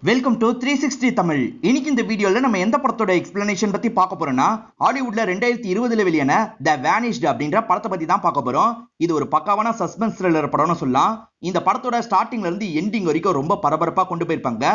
Welcome to 360 Tamil. இன்னைக்கு இந்த வீடியோல நம்ம எந்த படத்தோட எக்ஸ்பிளனேஷன் பத்தி பார்க்க போறோம்னா, ஹாலிவுட்ல 2020ல வெளியான த வேனிஷ்ட் அப்படின்ற படத்தை பத்தி தான் பார்க்க போறோம். இது ஒரு பக்காவான சஸ்பென்ஸ் த்ரில்லர் படம்னு சொல்லலாம். இந்த படத்தோட ஸ்டார்டிங்ல இருந்து எண்டிங் வரைக்கும் ரொம்ப பரபரப்பா கொண்டு போயிருப்பாங்க.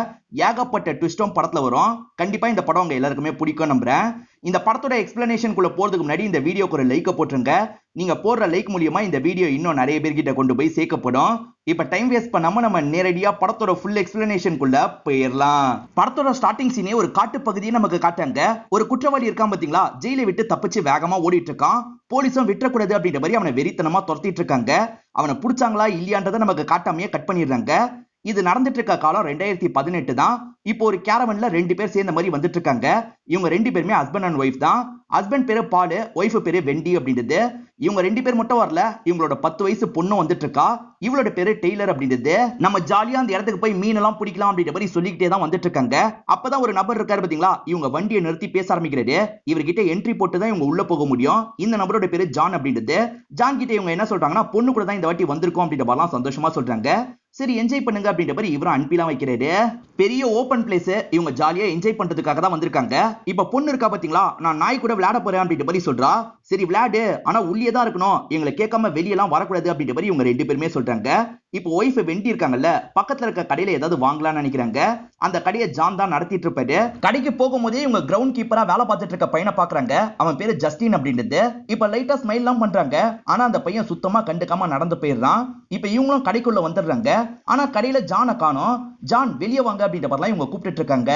ஏகப்பட்ட ட்விஸ்டும் படத்துல வரும். கண்டிப்பா இந்த படம் உங்க எல்லாருக்குமே பிடிக்கும் நம்புறேன். இந்த படத்தோட எக்ஸ்பிளனேஷனுக்குள்ள போறதுக்கு முன்னாடி இந்த வீடியோக்கு ஒரு லைக் போட்டுருங்க. நீங்க போடுற லைக் மூலியமா இந்த வீடியோ இன்னும் நிறைய பேர்கிட்ட கொண்டு போய் சேர்க்கப்படும். இப்ப டைம் வேஸ்ட் பண்ணாம நம்ம நேரடியா படத்தோட ஃபுல் எக்ஸ்பிளனேஷனுக்குள்ள போயிடலாம். படத்தோட ஸ்டார்டிங் சீனே ஒரு காட்டு பகுதியை நமக்கு காட்டாங்க. ஒரு குற்றவாளி இருக்கான் பாத்தீங்களா, ஜெயிலை விட்டு தப்பிச்சு வேகமா ஓடிட்டு இருக்கான். போலீஸும் விட்டுறக்கூடாது அப்படின்ற மாதிரி அவனை வெறித்தனமா துரத்திட்டு இருக்காங்க. அவனை பிடிச்சாங்களா இல்லையான்றதை நமக்கு காட்டாமையே கட் பண்ணிடுறாங்க. இது நடந்துட்டு இருக்க காலம் 2018 தான். இப்போ ஒரு கேரவன்ல 2 பேர் சேர்ந்த மாதிரி வந்துட்டு இருக்காங்க. இவங்க 2 பேருமே ஹஸ்பண்ட் அண்ட் ஒய்ஃப் தான். ஹஸ்பண்ட் பேரு பாலு, ஒய்ஃப் பேரு வெண்டி அப்படின்றது. இவங்க 2 பேர் மட்டும் வரல, இவங்களோட 10 வயசு பொண்ணும் வந்துட்டு இருக்கா. இவளோட பேரு டெய்லர் அப்படின்றது. நம்ம ஜாலியா அந்த இடத்துக்கு போய் மீன் எல்லாம் பிடிக்கலாம் அப்படின்ற மாதிரி சொல்லிக்கிட்டே தான் வந்துட்டு இருக்காங்க. அப்பதான் ஒரு நபர் இருக்காரு பாத்தீங்களா, இவங்க வண்டியை நிறுத்தி பேச ஆரம்பிக்கிறாரு. இவர்கிட்ட என்ட்ரி போட்டு தான் இவங்க உள்ள போக முடியும். இந்த நபரோட பேரு ஜான் அப்படின்றது. ஜான் கிட்ட இவங்க என்ன சொல்றாங்கன்னா, பொண்ணு கூட தான் இந்த வாட்டி வந்திருக்கோம் அப்படின்ற மாதிரிலாம் சந்தோஷமா சொல்றாங்க. சரி என்ஜாய் பண்ணுங்க அப்படின்ற மாதிரி இவரும் அனுப்பிலாம் வைக்கிறாரு. பெரிய ஓபன் பிளேஸ், இவங்க ஜாலியா என்ஜாய் பண்றதுக்காக தான் வந்திருக்காங்க. இப்ப பொண்ணு இருக்கா பாத்தீங்களா, நான் நாய் கூட விளையாட போறேன் அப்படின்ற மாதிரி சொல்றா. சரி விளையாடு, ஆனா உள்ளே தான் இருக்கணும், எங்களை கேட்காம வெளியெல்லாம் வரக்கூடாது அப்படின்ற மாதிரி இவங்க 2 பேருமே சொல்றாங்க. இப்போ ஒய்ஃப் வெண்டி இருக்காங்கல்ல, பக்கத்துல இருக்க கடையில ஏதாவது வாங்கலாம்னு நினைக்கிறாங்க. அந்த கடையை ஜான் தான் நடத்திட்டு இருப்பாரு. கடைக்கு போகும்போதே இவங்க கிரவுண்ட் கீப்பரா வேலை பார்த்துட்டு இருக்க பையனை பாக்குறாங்க. அவன் பேரு ஜஸ்டின் அப்படின்றது. இப்ப லைட்டா ஸ்மைல் எல்லாம் பண்றாங்க. ஆனா அந்த பையன் சுத்தமா கண்டுக்காம நடந்து போயிடுறான். இப்ப இவங்களும் கடைக்குள்ள வந்துடுறாங்க. ஆனா கடையில ஜானை காணோம். ஜான் வெளியே வாங்க அப்படின்ற மாதிரிலாம் இவங்க கூப்பிட்டு இருக்காங்க.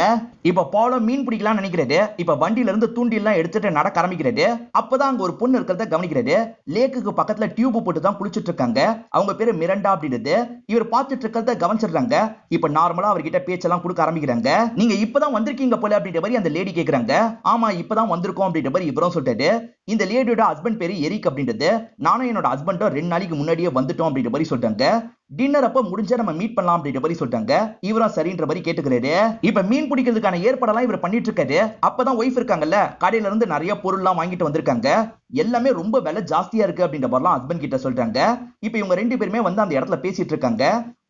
இப்ப பாலோ மீன் பிடிக்கலாம்னு நினைக்கிறாரு. இப்ப வண்டியில இருந்து தூண்டி எல்லாம் எடுத்துட்டு நடக்க ஆரம்பிக்கிறாரு. அப்பதான் அங்க ஒரு பொண்ணு இருக்கிறத கவனிக்கிறாரு. லேக்குக்கு பக்கத்துல டியூப் போட்டு தான் குளிச்சிட்டு இருக்காங்க. அவங்க பேரு மிரண்டா அப்படின்றது. இவர் பார்த்துட்டு இருக்கிறத கவனிச்சிடுறாங்க. இப்ப நார்மலா அவர்கிட்ட பேச்செல்லாம் கொடுக்க ஆரம்பிக்கிறாங்க. நீங்க இப்பதான் வந்திருக்கீங்க போல அப்படின்ற மாதிரி அந்த லேடி கேக்குறாங்க. ஆமா இப்பதான் வந்திருக்கோம் அப்படின்ற மாதிரி இவரும் சொல்லிட்டாரு. இந்த லேடியோட ஹஸ்பண்ட் பேரு எரிக் அப்படின்றது. நானும் என்னோட ஹஸ்பண்டும் 2 நாளைக்கு முன்னாடியே வந்துட்டோம் அப்படின்ற மாதிரி சொல்றாங்க. டின்னர் அப்ப முடிஞ்சா நம்ம மீட் பண்ணலாம் அப்படின்ற மாதிரி சொல்றாங்க. இவரும் சரின்ற மாதிரி கேட்டுக்கிறாரு. இப்ப மீன் பிடிக்கிறதுக்கான ஏற்பாடெல்லாம் இவர் பண்ணிட்டு இருக்காரு. அப்பதான் ஒய்ஃப் இருக்காங்கல்ல, கடையில இருந்து நிறைய பொருள் எல்லாம் வாங்கிட்டு வந்திருக்காங்க. எல்லாமே ரொம்ப விலை ஜாஸ்தியா இருக்கு அப்படின்ற மாதிரிலாம் ஹஸ்பண்ட் கிட்ட சொல்றாங்க. இப்ப இவங்க 2 பேருமே வந்து அந்த இடத்துல பேசிட்டு இருக்காங்க.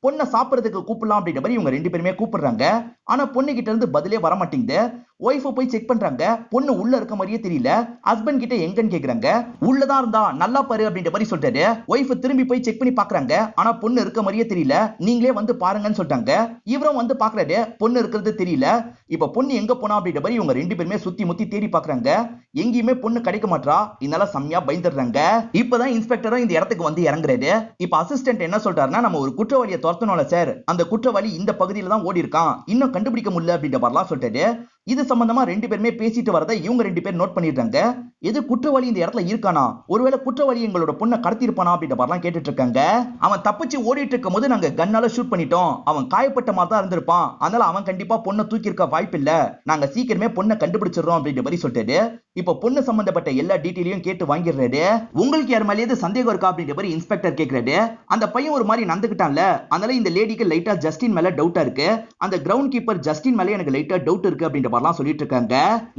பொண்ணை சாப்பிடுறதுக்கு கூப்பிடலாம் அப்படின்ற மாதிரி இவங்க 2 பேருமே கூப்பிடுறாங்க. ஆனா பொண்ணு கிட்ட இருந்து பதிலே வர மாட்டேங்குது. ஒய்ஃபை போய் செக் பண்றாங்க. பொண்ணு உள்ள இருக்க மாதிரியே தெரியல. ஹஸ்பண்ட் கிட்ட எங்கன்னு கேக்குறாங்க. உள்ளதான் இருந்தா நல்லா பாரு அப்படின்ற மாதிரி சொல்றாரு. ஒய்ஃப் திரும்பி போய் செக் பண்ணி பாக்குறாங்க. ஆனா பொண்ணு இருக்க மாதிரியே தெரியல. நீங்களே வந்து பாருங்கன்னு சொல்றாங்க. இவரும் வந்து பாக்குறாரு. பொண்ணு இருக்கிறது தெரியல. இப்ப பொண்ணு எங்க போனா அப்படின்ற மாதிரி இவங்க 2 பேருமே சுத்தி முத்தி தேடி பாக்குறாங்க. எங்கேயுமே பொண்ணு கிடைக்க மாட்டா. இதனால செம்மையா பயந்துடுறாங்க. இப்பதான் இன்ஸ்பெக்டரும் இந்த இடத்துக்கு வந்து இறங்குறாரு. இப்ப அசிஸ்டன்ட் என்ன சொல்றாருன்னா, நம்ம ஒரு குற்றவாளியை துரத்தணும்ல சார், அந்த குற்றவாளி இந்த பகுதியில தான் ஓடி இருக்கான், இன்னும் கண்டுபிடிக்க முடியல அப்படின்ற மாதிரிலாம் சொல்றாரு. இது சம்பந்தமா 2 பேருமே பேசிட்டு வரதை இவங்க 2 பேர் நோட் பண்ணிடுறாங்க. எது குற்றவாளி இந்த இடத்துல இருக்கானா, ஒருவேளை குற்றவாளி எங்களோட பொண்ணை கடத்தி இருப்பானா அப்படின்ற மாதிரிலாம் கேட்டுட்டு இருக்காங்க. அவன் தப்பிச்சு ஓடிட்டு இருக்கும் போது நாங்க கன்னால ஷூட் பண்ணிட்டோம். அவன் காயப்பட்ட மாதிரி தான் இருந்திருப்பான். அதனால அவன் கண்டிப்பா பொண்ணை தூக்கி இருக்க வாய்ப்பு இல்ல. நாங்க சீக்கிரமே பொண்ணை கண்டுபிடிச்சிடறோம் அப்படின்ற மாதிரி சொல்லிட்டாரு. இப்ப பொண்ணு சம்பந்தப்பட்ட எல்லா டீட்டெயிலையும் கேட்டு வாங்கிடுறாரு. உங்களுக்கு யார் மேலேயே சந்தேகம் இருக்கா அப்படின்ற மாதிரி இன்ஸ்பெக்டர் கேக்குறாரு. அந்த பையன் ஒரு மாதிரி நடந்துக்கிட்டான்ல, அதனால இந்த லேடிக்கு லைட்டா ஜஸ்டின் மேல டவுட்டா இருக்கு. அந்த கிரவுண்ட் கீப்பர் ஜஸ்டின் மேல எனக்கு லைட்டா டவுட் இருக்கு அப்படின்ற மாதிரிலாம் சொல்லிட்டு இருக்காங்க.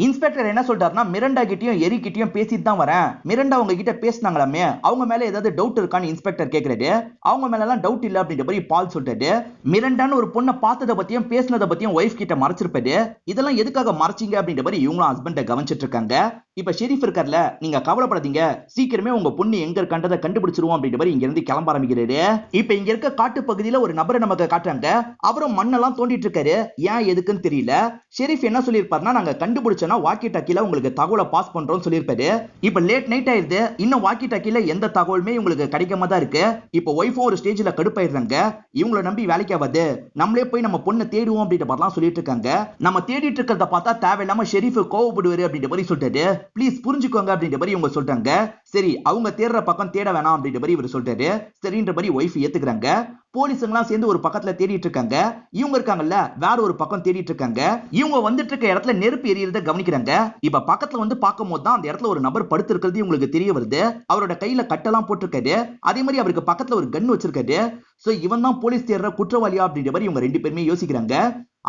இன்ஸ்பெக்டர் என்ன சொல்றாருன்னா, மிரண்டா கிட்டயும் எரி கிட்டயும் பேசிட்டு தான் வரேன். மிரண்டா அவங்க கிட்ட பேசினாங்களாமே, அவங்க மேல ஏதாவது டவுட் இருக்கான்னு இன்ஸ்பெக்டர் கேக்குறாரு. அவங்க மேல எல்லாம் டவுட் இல்ல அப்படின்ற மாதிரி பால் சொல்றாரு. மிரண்டான்னு ஒரு பொண்ணை பார்த்தத பத்தியும் பேசினத பத்தியும் ஒய்ஃப் கிட்ட மறைச்சிருப்பாரு. இதெல்லாம் எதுக்காக மறைச்சிங்க அப்படின்ற மாதிரி இவங்களும் ஹஸ்பண்ட கவனிச்சிட்டு இருக்காங்க. இப்ப ஷெரீஃப் இருக்கார்ல, நீங்க கவலைப்படாதீங்க, சீக்கிரமே உங்க பொண்ணு எங்க இருக்கன்றதை கண்டுபிடிச்சிருவோம் அப்படின்ற மாதிரி இங்க இருந்து கிளம்ப ஆரம்பிக்கிறாரு. இப்ப இங்க இருக்க காட்டு பகுதியில ஒரு நபரை நமக்கு காட்டுறாங்க. அவரும் மண்ணெல்லாம் தோண்டிட்டு இருக்காரு. ஏன் எதுக்குன்னு தெரியல. ஷெரீஃப் என்ன சொல்லியிருப்பாருன்னா, நாங்க கண்டுபிடிச்சோன்னா வாக்கி டாக்கில உங்களுக்கு தகவலை பாஸ் பண்றோம்னு சொல்லியிருப்பாரு. இப்ப லேட் நைட் ஆயிருது, இன்னும் வாக்கி டாக்கில எந்த தகவலுமே உங்களுக்கு கிடைக்காம தான் இருக்கு. இப்ப ஒய்ஃபும் ஒரு ஸ்டேஜ்ல கடுப்பாயிடுறாங்க. இவங்களை நம்பி வேலைக்கு ஆகாது, நம்மளே போய் நம்ம பொண்ணை தேடுவோம் அப்படின்ற மாதிரிலாம் சொல்லிட்டு இருக்காங்க. நம்ம தேடிட்டு இருக்கிறத பார்த்தா தேவையில்லாம ஷெரீஃப் கோவப்படுவாரு அப்படின்ற மாதிரி சொல்லிட்டாரு. ப்ளீஸ் புரிஞ்சுக்கோங்க அப்படின்ற மாதிரி இவங்க சொல்றாங்க. சரி அவங்க தேடுற பக்கம் தேட வேணாம் அப்படின்ற மாதிரி இவர் சொல்றாரு. சரின்ற மாதிரி ஒய்ஃப் ஏத்துக்கிறாங்க. போலீஸுங்களாம் சேர்ந்து ஒரு பக்கத்துல தேடிட்டு இருக்காங்க. இவங்க இருக்காங்கல்ல, வேற ஒரு பக்கம் தேடிட்டு இருக்காங்க. இவங்க வந்துட்டு இருக்க இடத்துல நெருப்பு எரியறத கவனிக்கிறாங்க. இப்ப பக்கத்துல வந்து பார்க்கும்போது தான் அந்த இடத்துல ஒரு நபர் படுத்து இருக்கிறது இவங்களுக்கு தெரிய வருது. அவரோட கையில கட்டெல்லாம் போட்டிருக்காரு. அதே மாதிரி அவருக்கு பக்கத்துல ஒரு கன் வச்சிருக்காரு. சோ இவன் தான் போலீஸ் தேடுற குற்றவாளியா அப்படின்ற மாதிரி இவங்க 2 பேருமே யோசிக்கிறாங்க.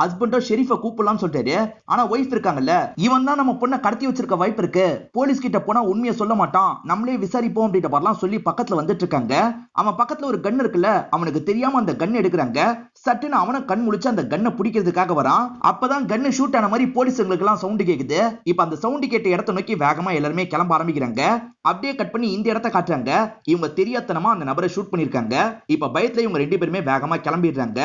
ஹஸ்பண்டோ ஷெரீஃபை கூப்பிடலாம்னு சொல்லிட்டாரு. ஆனா ஒய்ஃப் இருக்காங்கல்ல, இவன் தான் நம்ம பொண்ணை கடத்தி வச்சிருக்க வாய்ப்பு இருக்கு, போலீஸ் கிட்ட போனா உண்மையை சொல்ல மாட்டான், நம்மளே விசாரிப்போம் அப்படின்ற மாதிரிலாம் சொல்லி பக்கத்துல வந்துட்டு இருக்காங்க. அவன் பக்கத்துல ஒரு கன் இருக்குல்ல, அவனுக்கு தெரியாம அந்த கன் எடுக்கிறாங்க. சட்டுன்னு அவனை கண் முழிச்சு அந்த கன்னை பிடிக்கிறதுக்காக வரான். அப்பதான் கன்னு ஷூட் ஆன மாதிரி போலீஸுங்களுக்கு எல்லாம் சவுண்ட் கேக்குது. இப்ப அந்த சவுண்ட் கேட்ட இடத்தை நோக்கி வேகமா எல்லாருமே கிளம்ப ஆரம்பிக்கிறாங்க. அப்படியே கட் பண்ணி இந்த இடத்தை காட்டுறாங்க. இவங்க தெரியாதனமா அந்த நபரை ஷூட் பண்ணிருக்காங்க. இப்ப பயத்துல இவங்க 2 பேருமே வேகமா கிளம்பிடுறாங்க.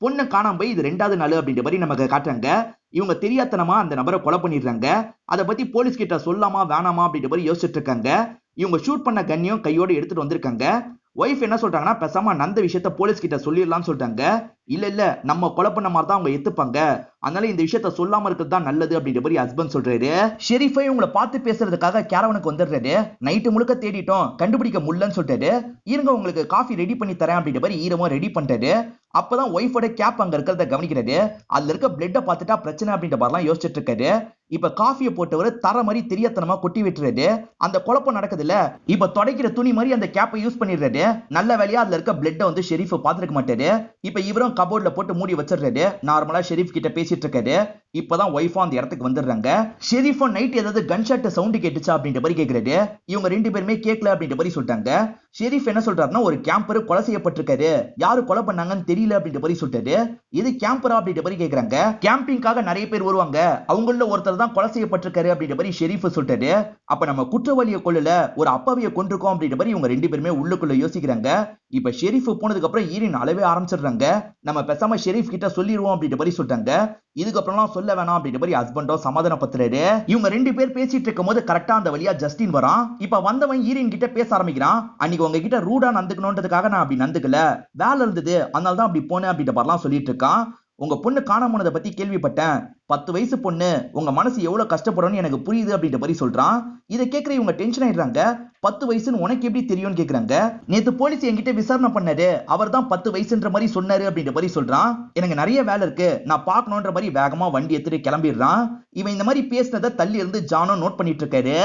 பொண்ணு காணாம போய் இது 2வது நாள் அப்படின்ற மாதிரி நமக்கு காட்டுறாங்க. இவங்க தெரியாதனமா அந்த நபரை கொலை பண்ணிடுறாங்க. அதை பத்தி போலீஸ் கிட்ட சொல்லாமா வேணாமா அப்படின்ற மாதிரி யோசிச்சுட்டு இருக்காங்க. இவங்க ஷூட் பண்ண கன்னியும் கையோட எடுத்துட்டு வந்திருக்காங்க. ஒய்ஃப் என்ன சொல்றாங்கன்னா, பேசாம அந்த விஷயத்த போலீஸ் கிட்ட சொல்லிடலாம்னு சொல்றாங்க. இல்ல நம்ம கொலை பண்ண மாதிரி தான் அவங்க எத்துப்பாங்க, அதனால இந்த விஷயத்த சொல்லாம இருக்கிறது தான் நல்லது அப்படின்ற மாதிரி ஹஸ்பண்ட் சொல்றாரு. ஷெரீஃபை உங்களை பார்த்து பேசுறதுக்காக கேரவனுக்கு வந்துடுறாரு. நைட்டு முழுக்க தேடிட்டோம், கண்டுபிடிக்க முடியலன்னு சொல்லிட்டாரு. இருங்க உங்களுக்கு காஃபி ரெடி பண்ணி தரேன் அப்படின்ற மாதிரி ஈரமும் ரெடி பண்றாரு. அப்பதான் ஒய்ஃபோட கேப் அங்க இருக்கிறத கவனிக்கிறாரு. அதுல இருக்க பிளட்ட பார்த்துட்டா பிரச்சனை அப்படின்ற மாதிரிலாம் யோசிச்சுட்டு இருக்காரு. இப்ப காஃபியை போட்டவர் தர மாதிரி தெரியாதனமா கொட்டி விட்டுறாரு. அந்த குழப்பம் நடக்குதுல்ல, இப்ப துடைக்கிற துணி மாதிரி அந்த கேப்பை யூஸ் பண்ணிடுறாரு. நல்ல வேலையா அதுல இருக்க பிளட்ட வந்து ஷெரீஃப் பார்த்துருக்க மாட்டாரு. இப்ப இவரும் கபோர்ட்ல போட்டு மூடி வச்சிடுறாரு. நார்மலா ஷெரீஃப் கிட்ட பேசிட்டு இருக்காரு. இப்பதான் ஒய்ஃபும் அந்த இடத்துக்கு வந்துடுறாங்க. ஷெரீஃபும் நைட் ஏதாவது கன் ஷாட் சவுண்ட் கேட்டுச்சா அப்படின்ற மாதிரி கேக்குறாரு. இவங்க 2 பேருமே கேட்கல அப்படின்ற மாதிரி சொல்லிட்டாங்க. ஷெரீஃப் என்ன சொல்றாருன்னா, ஒரு கேம்பர் கொலை செய்யப்பட்டிருக்காரு, யாரு கொலை பண்ணாங்கன்னு தெரியல அப்படின்ற மாதிரி சொல்லிட்டாரு. இது கேம்பரா அப்படின்ற மாதிரி கேக்குறாங்க. கேம்பிங்காக நிறைய பேர் வருவாங்க, அவங்கள ஒருத்தர் தான் கொலை செய்யப்பட்டிருக்காரு அப்படின்ற மாதிரி ஷெரீஃப் சொல்லிட்டாரு. அப்ப நம்ம குற்றவாளியை கொல்லல, ஒரு அப்பாவியை கொண்டிருக்கோம் அப்படின்ற மாதிரி இவங்க 2 பேருமே உள்ளுக்குள்ள யோசிக்கிறாங்க. இப்ப ஷெரீஃப் போனதுக்கு அப்புறம் ஈரின் அளவே ஆரம்பிச்சிடுறாங்க. நம்ம பேசாம ஷெரீஃப் கிட்ட சொல்லிடுவோம் அப்படின்ற மாதிரி சொல்றாங்க. இதுக்கப்புறம்லாம் சொல்ல வேணாம் அப்படின்ற மாதிரி ஹஸ்பண்டோ சமாதானப்படுத்துறாரு. இவங்க 2 பேர் பேசிட்டு இருக்கும் போது கரெக்டா அந்த வழியா ஜஸ்டின் வரான். இப்ப வந்தவன் ஈரின் கிட்ட பேச ஆரம்பிக்கிறான். அன்னைக்கு உங்ககிட்ட ரூடா நந்துக்கணும்ன்றதுக்காக நான் அப்படி நந்துக்கல, வேலை இருந்தது அதனால தான் அப்படி போனேன் அப்படின்ற மாதிரிலாம் சொல்லிட்டு இருக்கான். உங்க பொண்ணு காணாம போனதை பத்தி கேள்விப்பட்டேன், 10 வயசு பொண்ணு, உங்க மனசு எவ்வளவு கஷ்டப்படும்னு எனக்கு புரியுது அப்படின்ற மாதிரி சொல்றான். இதை கேட்கிற இவங்க டென்ஷன் ஆயிடுறாங்க. 10 வயசுன்னு உனக்கு எப்படி தெரியும்னு கேக்குறாங்க. நேத்து போலீஸ் என்கிட்ட விசாரணை பண்ணாரு, அவர் தான் 10 வயசுன்ற மாதிரி சொன்னாரு அப்படின்ற மாதிரி சொல்றான். எனக்கு நிறைய வேலை இருக்கு, நான் பார்க்கணுன்ற மாதிரி வேகமா வண்டி எடுத்துட்டு கிளம்பிடுறான். இவன் இந்த மாதிரி பேசினதை தள்ளி இருந்து ஜானும் நோட் பண்ணிட்டு இருக்காரு.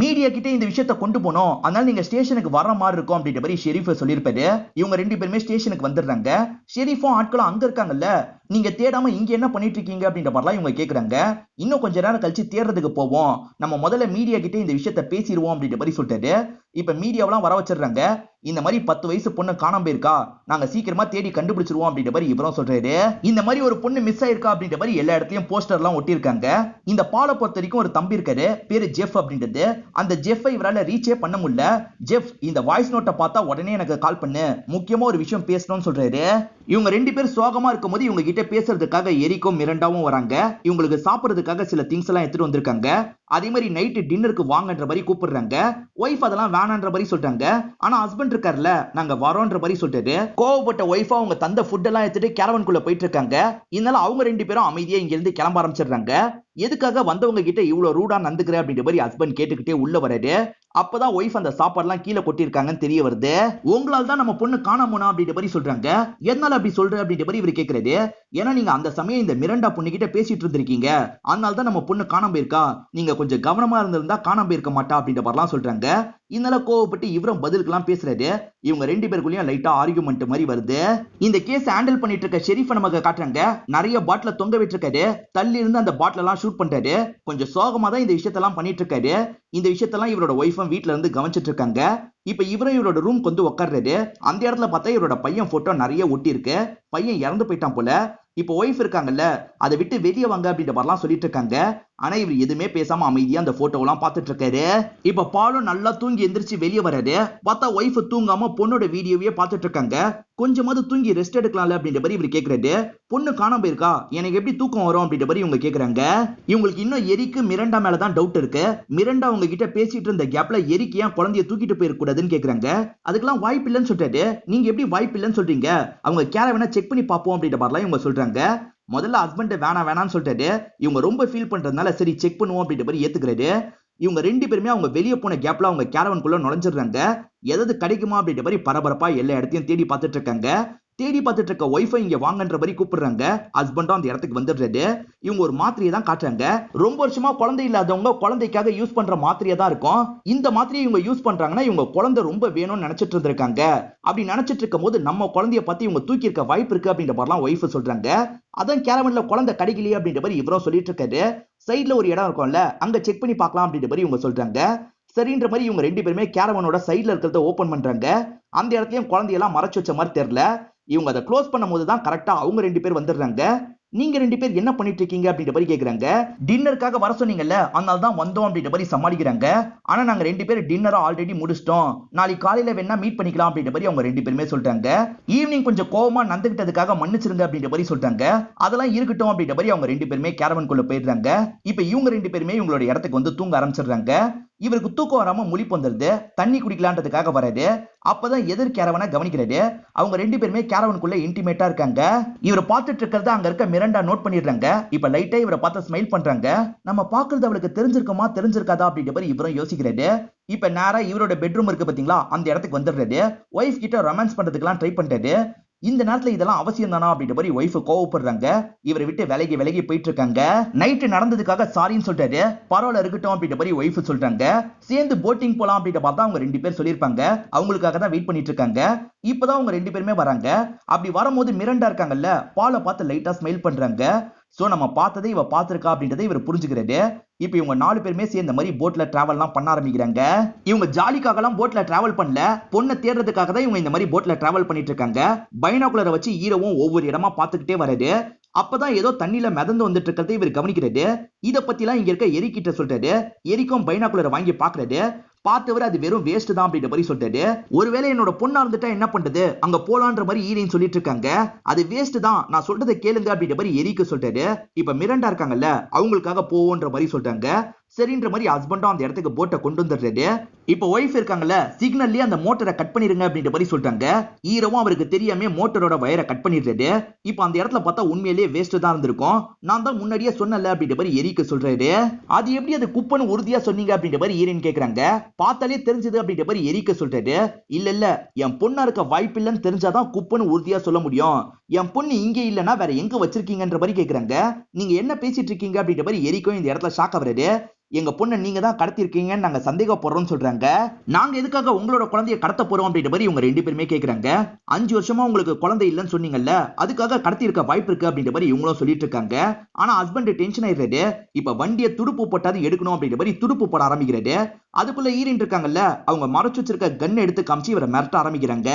மீடியா கிட்ட இந்த விஷயத்த கொண்டு போனோம், அதனால நீங்க ஸ்டேஷனுக்கு வர மாதிரி இருக்கும் அப்படின்ற மாதிரி ஷெரீஃப் சொல்லியிருப்பாரு. இவங்க 2 பேருமே ஸ்டேஷனுக்கு வந்துடுறாங்க. ஷெரீஃபும் ஆட்களும் அங்க இருக்காங்கல்ல, நீங்க தேடாம இங்க என்ன பண்ணிட்டு இருக்கீங்க அப்படின்ற மாதிரிலாம் இவங்க கேக்குறாங்க. இன்னும் கொஞ்ச நேரம் கழிச்சு தேடுறதுக்கு போவோம், நம்ம முதல்ல மீடியா கிட்ட இந்த விஷயத்த பேசிடுவோம் அப்படின்ற மாதிரி சொல்லிட்டாரு. இப்ப மீடியாவெல்லாம் வர வச்சிடுறாங்க. இந்த மாதிரி 10 வயசு பொண்ணு காணாம போயிருக்கா, நாங்க சீக்கிரமா தேடி கண்டுபிடிச்சிருவோம் அப்படின்ற மாதிரி இவரும் சொல்றாரு. இந்த மாதிரி ஒரு பொண்ணு மிஸ் ஆயிருக்கா அப்படின்ற மாதிரி எல்லா இடத்துலயும் போஸ்டர் எல்லாம் ஒட்டியிருக்காங்க. இந்த பாலை பொறுத்த வரைக்கும் ஒரு தம்பி இருக்காரு, பேரு ஜெஃப் அப்படின்றது. அந்த ஜெஃபை இவரால ரீச்சே பண்ண முடியல. ஜெஃப், இந்த வாய்ஸ் நோட்டை பார்த்தா உடனே எனக்கு கால் பண்ணு, முக்கியமா ஒரு விஷயம் பேசணும்னு சொல்றாரு. இவங்க 2 பேர் சோகமா இருக்கும்போது இவங்க கிட்ட பேசுறதுக்காக எரிக்கும் மிரண்டாவும் வராங்க. இவங்களுக்கு சாப்பிடுறதுக்காக சில திங்ஸ் எல்லாம் எடுத்துட்டு வந்திருக்காங்க. அதே மாதிரி நைட்டு டின்னருக்கு வாங்கன்ற மாதிரி கூப்பிடுறாங்க. ஒய்ஃப் அதெல்லாம் வேணான்ற மாதிரி சொல்றாங்க. ஆனா ஹஸ்பண்ட் இருக்காருல்ல, நாங்க வரோன்ற மாதிரி சொல்லிட்டு கோவப்பட்ட ஒய்ஃபா அவங்க தந்த ஃபுட் எல்லாம் எடுத்துட்டு கேரவனுக்குள்ள போயிட்டு இருக்காங்க. இதனால அவங்க 2 பேரும் அமைதியா இங்க இருந்து கிளம்ப ஆரம்பிச்சிடுறாங்க. எதுக்காக வந்தவங்க கிட்ட இவ்வளவு ரூடா நந்துக்கிற அப்படின்ற மாதிரி ஹஸ்பண்ட் கேட்டுக்கிட்டே உள்ள வராரு. அப்பதான் ஒய்ஃப் அந்த சாப்பாடுலாம் கீழே கொட்டிருக்காங்கன்னு தெரிய வருது. உங்களால தான் நம்ம பொண்ணு காணாம போனா அப்படின்ற மாதிரி சொல்றாங்க. எதனால அப்படி சொல்ற அப்படின்ற மாதிரி இவர் கேக்குறாரு. ஏன்னா நீங்க அந்த சமயம் இந்த மிரண்டா பொண்ணு கிட்ட பேசிட்டு இருந்திருக்கீங்க, அதனால தான் நம்ம பொண்ணு காணாம போயிருக்கா, நீங்க கொஞ்சம் கவனமா இருந்திருந்தா காணாம போயிருக்க மாட்டா அப்படின்ற மாதிரிலாம் சொல்றாங்க. இதனால கோவப்பட்டு இவரும் பதிலுக்குலாம் பேசுறாரு. இவங்க 2 பேருக்குள்ளயும் லைட்டா ஆர்குமெண்ட் மாதிரி வருது. இந்த கேஸ் ஹேண்டில் பண்ணிட்டு இருக்க ஷெரீஃப் நமக்கு காட்டுறாங்க. நிறைய பாட்டில தொங்க விட்டுருக்காரு, தள்ளி இருந்து அந்த பாட்டில எல்லாம் ஷூட் பண்றாரு. கொஞ்சம் சோகமா தான் இந்த விஷயத்தெல்லாம் பண்ணிட்டு இருக்காரு. இந்த விஷயத்தெல்லாம் இவரோட ஒய்ஃபும் வீட்ல இருந்து கவனிச்சிட்டு இருக்காங்க. இப்ப இவரும் இவரோட ரூம்க்கு வந்து உட்கார்றாரு. அந்த இடத்துல பார்த்தா இவரோட பையன் போட்டோ நிறைய ஒட்டி இருக்கு. பையன் இறந்து போயிட்டான் போல. இப்ப ஒய்ஃப் இருக்காங்கல்ல, அதை விட்டு வெளியே வாங்க அப்படின்ற மாதிரிலாம் சொல்லிட்டு இருக்காங்க. ஆனா இவர் எதுவுமே பேசாம அமைதியா அந்த போட்டோவெல்லாம் பார்த்துட்டு இருக்காரு. இப்ப பாலும் நல்லா தூங்கி எந்திரிச்சு வெளியே வராரு. பார்த்தா ஒய்ஃப் தூங்காம பொண்ணோட வீடியோவே பார்த்துட்டு இருக்காங்க. கொஞ்சமாவது தூங்கி ரெஸ்ட் எடுக்கலாம்ல அப்படின்ற மாதிரி இவர் கேக்குறாரு. பொண்ணு காணாம போயிருக்கா, எனக்கு எப்படி தூக்கம் வரும் அப்படின்ற மாதிரி இவங்க கேக்குறாங்க. இவங்களுக்கு இன்னும் எரிக்கு மிரண்டா மேலதான் டவுட் இருக்கு. மிரண்டா அவங்க கிட்ட பேசிட்டு இருந்த கேப்ல எரிக்கு ஏன் குழந்தைய தூக்கிட்டு போயிருக்க கூடாதுன்னு கேக்குறாங்க. அதுக்கெல்லாம் வாய்ப்பு இல்லைன்னு சொல்லிட்டாரு. நீங்க எப்படி வாய்ப்பு இல்லைன்னு சொல்றீங்க, அவங்க கேரவனை செக் பண்ணி பார்ப்போம் அப்படின்ற மாதிரிலாம் இவங்க சொல்றாங்க. முதல்ல ஹஸ்பண்ட் வேணான்னு சொல்லிட்டாரு. இவங்க ரொம்ப ஃபீல் பண்றதுனால சரி செக் பண்ணுவோம் அப்படின்ற மாதிரி ஏத்துக்கிறாரு. இவங்க 2 பேருமே அவங்க வெளியே போன கேப்ல அவங்க கேரவனுக்குள்ள நுழைஞ்சிடுறாங்க. எதாவது கிடைக்குமா அப்படின்ற மாதிரி பரபரப்பா எல்லா இடத்தையும் தேடி பார்த்துட்டு இருக்காங்க. தேடி பார்த்துட்டு இருக்க ஒய்ஃபை இங்க வாங்கன்ற மாதிரி கூப்பிடுறாங்க. ஹஸ்பண்டும் அந்த இடத்துக்கு வந்துடுறாரு. இவங்க ஒரு மாத்திரையை தான் காட்டுறாங்க. ரொம்ப வருஷமா குழந்தை இல்லாதவங்க குழந்தைக்காக யூஸ் பண்ற மாத்திரையா தான் இருக்கும். இந்த மாத்திரையை இவங்க யூஸ் பண்றாங்கன்னா இவங்க குழந்தை ரொம்ப வேணும்னு நினைச்சிட்டு இருந்திருக்காங்க. அப்படி நினைச்சிட்டு இருக்கும் போது நம்ம குழந்தைய பத்தி இவங்க தூக்கி இருக்க வாய்ப்பு இருக்கு அப்படின்ற மாதிரிலாம் ஒய்ஃப் சொல்றாங்க. அதான் கேரவன்ல குழந்தை கிடைக்கலையே அப்படின்ற மாதிரி இவரும் சொல்லிட்டு இருக்காரு. சைட்ல ஒரு இடம் இருக்கும்ல, அங்க செக் பண்ணி பார்க்கலாம் அப்படின்ற மாதிரி இவங்க சொல்றாங்க. சரின்ற மாதிரி இவங்க ரெண்டு பேருமே கேரவனோட சைட்ல இருக்கிறத ஓபன் பண்றாங்க. அந்த இடத்தையும் குழந்தையெல்லாம் மறைச்சு வச்ச மாதிரி தெரியல. இவங்க அதை க்ளோஸ் பண்ணும் போது தான் கரெக்டா அவங்க ரெண்டு பேர் வந்துடுறாங்க. நீங்க ரெண்டு பேர் என்ன பண்ணிட்டு இருக்கீங்க அப்படின்ற மாதிரி கேக்குறாங்க. டின்னருக்காக வர சொன்னீங்கல்ல, அதனால தான் வந்தோம் அப்படின்ற மாதிரி சமாளிக்கிறாங்க. ஆனா நாங்க ரெண்டு பேரும் டின்னரை ஆல்ரெடி முடிச்சிட்டோம், நாளைக்கு காலையில வேணா மீட் பண்ணிக்கலாம் அப்படின்ற மாதிரி அவங்க ரெண்டு பேருமே சொல்றாங்க. ஈவினிங் கொஞ்சம் கோவமா நடந்துகிட்டதுக்காக மன்னிச்சிருங்க அப்படின்ற மாதிரி சொல்றாங்க. அதெல்லாம் இருக்கட்டும் அப்படின்ற மாதிரி அவங்க ரெண்டு பேருமே கேரவனுக்குள்ள போயிடுறாங்க. இப்ப இவங்க ரெண்டு பேருமே இவங்களோட இடத்துக்கு வந்து தூங்க ஆரம்பிச்சிடுறாங்க. இவருக்கு தூக்கம் வராம முழிப்பு வந்துருது. தண்ணி குடிக்கலான்றதுக்காக வராது. அப்பதான் எதிர் கேரவனை கவனிக்கிறாரு. அவங்க ரெண்டு பேருமே கேரவனுக்குள்ள இன்டிமேட்டா இருக்காங்க. இவரை பார்த்துட்டு இருக்கிறத அங்க இருக்க மிரண்டா நோட் பண்ணிடுறாங்க. இப்ப லைட்டா இவரை பார்த்து ஸ்மைல் பண்றாங்க. நம்ம பாக்குறது அவளுக்கு தெரிஞ்சிருக்குமா தெரிஞ்சிருக்காதா அப்படின்ற மாதிரி இவரும் யோசிக்கிறாரு. இப்ப நேரா இவரோட பெட்ரூம் இருக்கு பாத்தீங்களா, அந்த இடத்துக்கு வந்துடுறாரு. ஒய்ஃப் கிட்ட ரொமான்ஸ் பண்றதுக்கெல்லாம் ட்ரை பண்றாரு. இந்த நேரத்துல இதெல்லாம் அவசியம் தானா அப்படின்ற மாதிரி ஒய்ஃப் கோவப்படுறாங்க. இவரை விட்டு விலகி விலகி போயிட்டு இருக்காங்க. நைட்டு நடந்ததுக்காக சாரின்னு சொல்றாரு. பரவாயில்ல இருக்கட்டும் அப்படின்ற மாதிரி ஒய்ஃப் சொல்றாங்க. சேர்ந்து போட்டிங் போலாம் அப்படின்ற பார்த்தா அவங்க ரெண்டு பேர் சொல்லியிருப்பாங்க. அவங்களுக்காக தான் வெயிட் பண்ணிட்டு இருக்காங்க. இப்பதான் அவங்க ரெண்டு பேருமே வராங்க. அப்படி வரும்போது மிரண்டா இருக்காங்கல்ல, பாலை பார்த்து லைட்டா ஸ்மைல் பண்றாங்க. சோ நம்ம பார்த்ததை இவ பார்த்திருக்கா அப்படின்றத இவர் புரிஞ்சுக்கிறாரு. இப்ப இவங்க நாலு பேருமே சேர்ந்த மாதிரி போட்ல டிராவல்லாம் பண்ண ஆரம்பிக்கிறாங்க. இவங்க ஜாலிக்காகலாம் போட்ல டிராவல் பண்ணல, பொண்ணை தேடுறதுக்காக தான் இவங்க இந்த மாதிரி போட்ல டிராவல் பண்ணிட்டு இருக்காங்க. பைனாகுலரை வச்சு ஹீரோவும் ஒவ்வொரு இடமா பார்த்துக்கிட்டே வராரு. அப்பதான் ஏதோ தண்ணியில மிதந்து வந்துட்டு இருக்கிறத இவர் கவனிக்கிறாரு. இத பத்திலாம் இங்க இருக்க எரி கிட்ட சொல்றாரு. எரிக்கும் பைனாகுலரை வாங்கி பாக்குறாரு. பார்த்தவர் அது வெறும் வேஸ்ட் தான் அப்படின்ற மாதிரி சொல்றாரு. ஒருவேளை என்னோட பொண்ணா இருந்துட்டா என்ன பண்றது, அங்க போலான்ற மாதிரி ஈரின்னு சொல்லிட்டு இருக்காங்க. அது வேஸ்ட் தான், நான் சொல்றதை கேளுங்க அப்படின்ற மாதிரி எரிக்கு சொல்றாரு. இப்ப மிரண்டா இருக்காங்கல்ல, அவங்களுக்காக போவோன்ற மாதிரி சொல்றாங்க. சரின்ற மாதிரி ஹஸ்பண்டும் அந்த இடத்துக்கு போட்டை கொண்டு வந்துடுறாரு. இப்ப ஒய்ஃப் இருக்காங்கல்ல, சிக்னல்லயே அந்த மோட்டரை கட் பண்ணிருங்க அப்படின்ற மாதிரி சொல்றாங்க. ஹீரோவும் அவருக்கு தெரியாம மோட்டரோட வயரை கட் பண்ணிடுறாரு. இப்ப அந்த இடத்துல பார்த்தா உண்மையிலேயே வேஸ்ட் தான் இருந்திருக்கும். நான் தான் முன்னாடியே சொன்னல அப்படின்ற மாதிரி எரிக்க சொல்றாரு. அது எப்படி அது குப்பன்னு உறுதியா சொன்னீங்க அப்படின்ற மாதிரி ஈரின்னு கேக்குறாங்க. பார்த்தாலே தெரிஞ்சது அப்படின்ற மாதிரி எரிக்க சொல்றாரு. இல்ல இல்ல, என் பொண்ணா இருக்க வாய்ப்பு இல்லைன்னு தெரிஞ்சாதான் குப்பன்னு உறுதியா சொல்ல முடியும். என் பொண்ணு இங்கே இல்லைன்னா வேற எங்க வச்சிருக்கீங்கன்ற மாதிரி கேக்குறாங்க. நீங்க என்ன பேசிட்டு இருக்கீங்க அப்படின்ற மாதிரி எரிக்கும் இந்த இடத்துல ஷாக் ஆகுறாரு. எங்க பொண்ணை நீங்க தான் கடத்திருக்கீங்கன்னு நாங்க சந்தேகப்படுறோம்னு சொல்றாங்க. நாங்க எதுக்காக உங்களோட குழந்தைய கடத்த போறோம் அப்படின்ற மாதிரி இவங்க ரெண்டு பேருமே கேக்குறாங்க. 5 வருஷமா உங்களுக்கு குழந்தை இல்லைன்னு சொன்னீங்கல்ல, அதுக்காக கடத்தி இருக்க வாய்ப்பு இருக்கு அப்படின்ற மாதிரி இவங்களும் சொல்லிட்டு இருக்காங்க. ஆனா ஹஸ்பண்ட் டென்ஷன் ஆயிடுறாரு. இப்ப வண்டியை துடுப்பு போட்டாது எடுக்கணும் அப்படின்ற மாதிரி துடுப்பு போட ஆரம்பிக்கிறாரு. அதுக்குள்ள ஈரின் இருக்காங்கல்ல, அவங்க மறைச்சு வச்சிருக்க கன் எடுத்து காமிச்சு இவரை மிரட்ட ஆரம்பிக்கிறாங்க.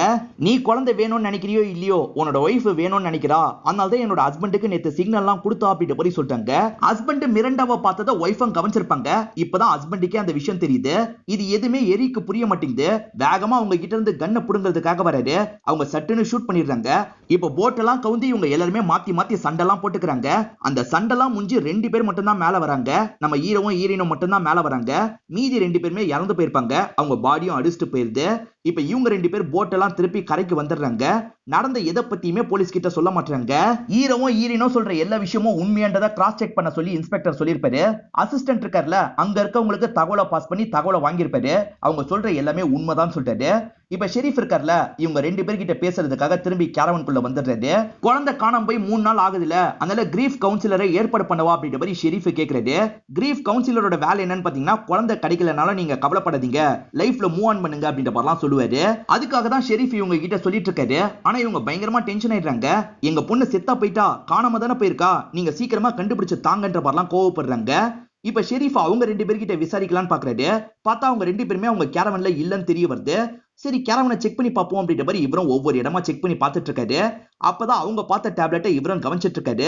நீ குழந்தை வேணும்னு நினைக்கிறியோ இல்லையோ, உன்னோட ஒய்ஃப் வேணும்னு நினைக்கிறா, அதனாலதான் என்னோட ஹஸ்பண்டுக்கு நேத்து சிக்னல் எல்லாம் கொடுத்தா அப்படின்ற மாதிரி சொல்றாங்க. ஹஸ்பண்ட் மிரண்டாவை பார்த்ததை ஒய்ஃபும் கவனிச்சிருப்பாங்க. இப்பதான் ஹஸ்பண்டுக்கே அந்த விஷயம் தெரியுது. இது எதுவுமே எரிக்கு புரிய மாட்டேங்குது. வேகமா அவங்க கிட்ட இருந்து கன்னை புடுங்கிறதுக்காக வராரு. அவங்க சட்டுன்னு ஷூட் பண்ணிடுறாங்க. இப்ப போட்டெல்லாம் கவுந்து இவங்க எல்லாருமே மாத்தி மாத்தி சண்டெல்லாம் போட்டுக்கிறாங்க. அந்த சண்டெல்லாம் முடிஞ்சு 2 பேர் மட்டும் தான் மேல வராங்க. நம்ம ஹீரோவும் ஹீரோயினும் மட்டும் தான் மேல வராங்க. மீதி 2 பேருமே இறந்து போயிருப்பாங்க. அவங்க பாடியும் அடிச்சுட்டு போயிருது. இப்ப இவங்க 2 பேர் போட்டெல்லாம் திருப்பி கரைக்கு வந்துடுறாங்க. நடந்த எதை பத்தியுமே போலீஸ் கிட்ட சொல்ல மாட்டாங்க. ஹீரோவும் ஹீரோயினும் சொல்ற எல்லா விஷயமும் உண்மையானதா கிராஸ் செக் பண்ண சொல்லி இன்ஸ்பெக்டர் சொல்லியிருப்பாரு. அசிஸ்டன்ட் இருக்கார்ல, அங்க இருக்கவங்களுக்கு தகவலை பாஸ் பண்ணி தகவலை வாங்கியிருப்பாரு. அவங்க சொல்ற எல்லாமே உண்மைதான் சொல்றாரு. இப்ப ஷெரீஃப் இருக்கார்ல, இவங்க 2 பேர்கிட்ட பேசுறதுக்காக திரும்பி கேரவனுக்குள்ள வந்துடுறாரு. குழந்தை காணாம போய் 3 நாள் ஆகுதுல, அதனால கிரீஃப் கவுன்சிலரை ஏற்பாடு பண்ணவா அப்படின்ற மாதிரி ஷெரீஃப் கேக்குறாரு. கிரீஃப் கவுன்சிலரோட வேலை என்னன்னு பாத்தீங்கன்னா, குழந்தை கிடைக்கலனால நீங்க கவலைப்படாதீங்க, லைஃப்ல மூவ் ஆன் பண்ணுங்க அப்படின்ற மாதிரிலாம் சொல்லுவாரு. அதுக்காக தான் ஷெரீஃப் இவங்க கிட்ட சொல்லிட்டு இருக்காரு. ஆனா இவங்க பயங்கரமா டென்ஷன் ஆயிடுறாங்க. எங்க பொண்ணு செத்தா போயிட்டா, காணாம தானே போயிருக்கா, நீங்க சீக்கிரமா கண்டுபிடிச்சு தாங்கன்ற மாதிரிலாம் கோவப்படுறாங்க. இப்ப ஷெரீஃப் அவங்க 2 பேர்கிட்ட விசாரிக்கலாம்னு பாக்குறாரு. பார்த்தா அவங்க 2 பேருமே அவங்க கேரவன்ல இல்லன்னு தெரிய வருது. சரி கேரவனை செக் பண்ணி பார்ப்போம் அப்படின்ற மாதிரி இவரும் ஒவ்வொரு இடமா செக் பண்ணி பார்த்துட்டு இருக்காரு. அப்பதான் அவங்க பார்த்த டேப்லெட்டை இவரும் கவனிச்சிட்டு இருக்காரு.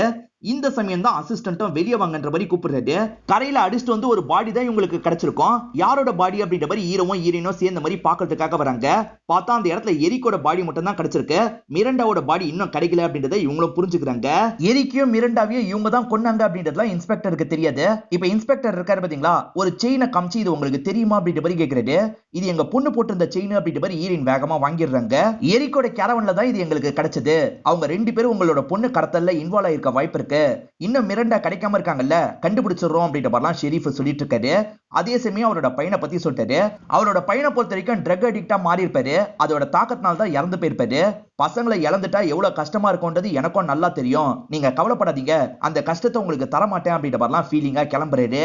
இந்த சமயம் தான் அசிஸ்டன்ட்டும் வெளியே வாங்கன்ற மாதிரி கூப்பிடுறாரு. கரையில அடிச்சுட்டு வந்து ஒரு பாடி தான் இவங்களுக்கு கிடைச்சிருக்கும். யாரோட பாடி அப்படின்ற மாதிரி ஹீரோவும் ஹீரோயினும் சேர்ந்த மாதிரி பாக்குறதுக்காக வராங்க. பார்த்தா அந்த இடத்துல எரிக்கோட பாடி மட்டும் தான் கிடைச்சிருக்கு. மிரண்டாவோட பாடி இன்னும் கிடைக்கல அப்படின்றத இவங்களும் புரிஞ்சுக்கிறாங்க. எரிக்கையும் மிரண்டாவையும் இவங்க தான் கொன்னாங்க அப்படின்றதுலாம் இன்ஸ்பெக்டருக்கு தெரியாது. இப்ப இன்ஸ்பெக்டர் இருக்காரு பாத்தீங்களா, ஒரு செயினை காமிச்சு இது உங்களுக்கு தெரியுமா அப்படின்ற மாதிரி கேக்குறாரு. இது எங்க பொண்ணு போட்டிருந்த செயின் அப்படின்ற மாதிரி ஹீரோயின் வேகமா வாங்கிடுறாங்க. எரிக்கோட கேரவன்ல தான் இது எங்களுக்கு கிடைச்சது. அவங்க 2 பேரும் உங்களோட பொண்ணு கடத்தல்ல இன்வால்வ் ஆயிருக்க வாய்ப்பு இருக்கு. இன்னும் மிரண்டா கிடைக்காம இருக்காங்கல்ல, கண்டுபிடிச்சிடுறோம் அப்படின்ற மாதிரிலாம் ஷெரீஃப் சொல்லிட்டு இருக்காரு. அதே சமயம் அவரோட பையனை பத்தி சொல்லிட்டாரு. அவரோட பையனை பொறுத்த வரைக்கும் ட்ரக் அடிக்டா மாறி இருப்பாரு. அதோட தாக்கத்தினால தான் இறந்து போயிருப்பாரு. பசங்களை இழந்துட்டா எவ்வளவு கஷ்டமா இருக்கும்ன்றது எனக்கும் நல்லா தெரியும். நீங்க கவலைப்படாதீங்க, அந்த கஷ்டத்தை உங்களுக்கு தரமாட்டேன் அப்படின்ற மாதிரிலாம் ஃபீலிங்கா கிளம்புறாரு.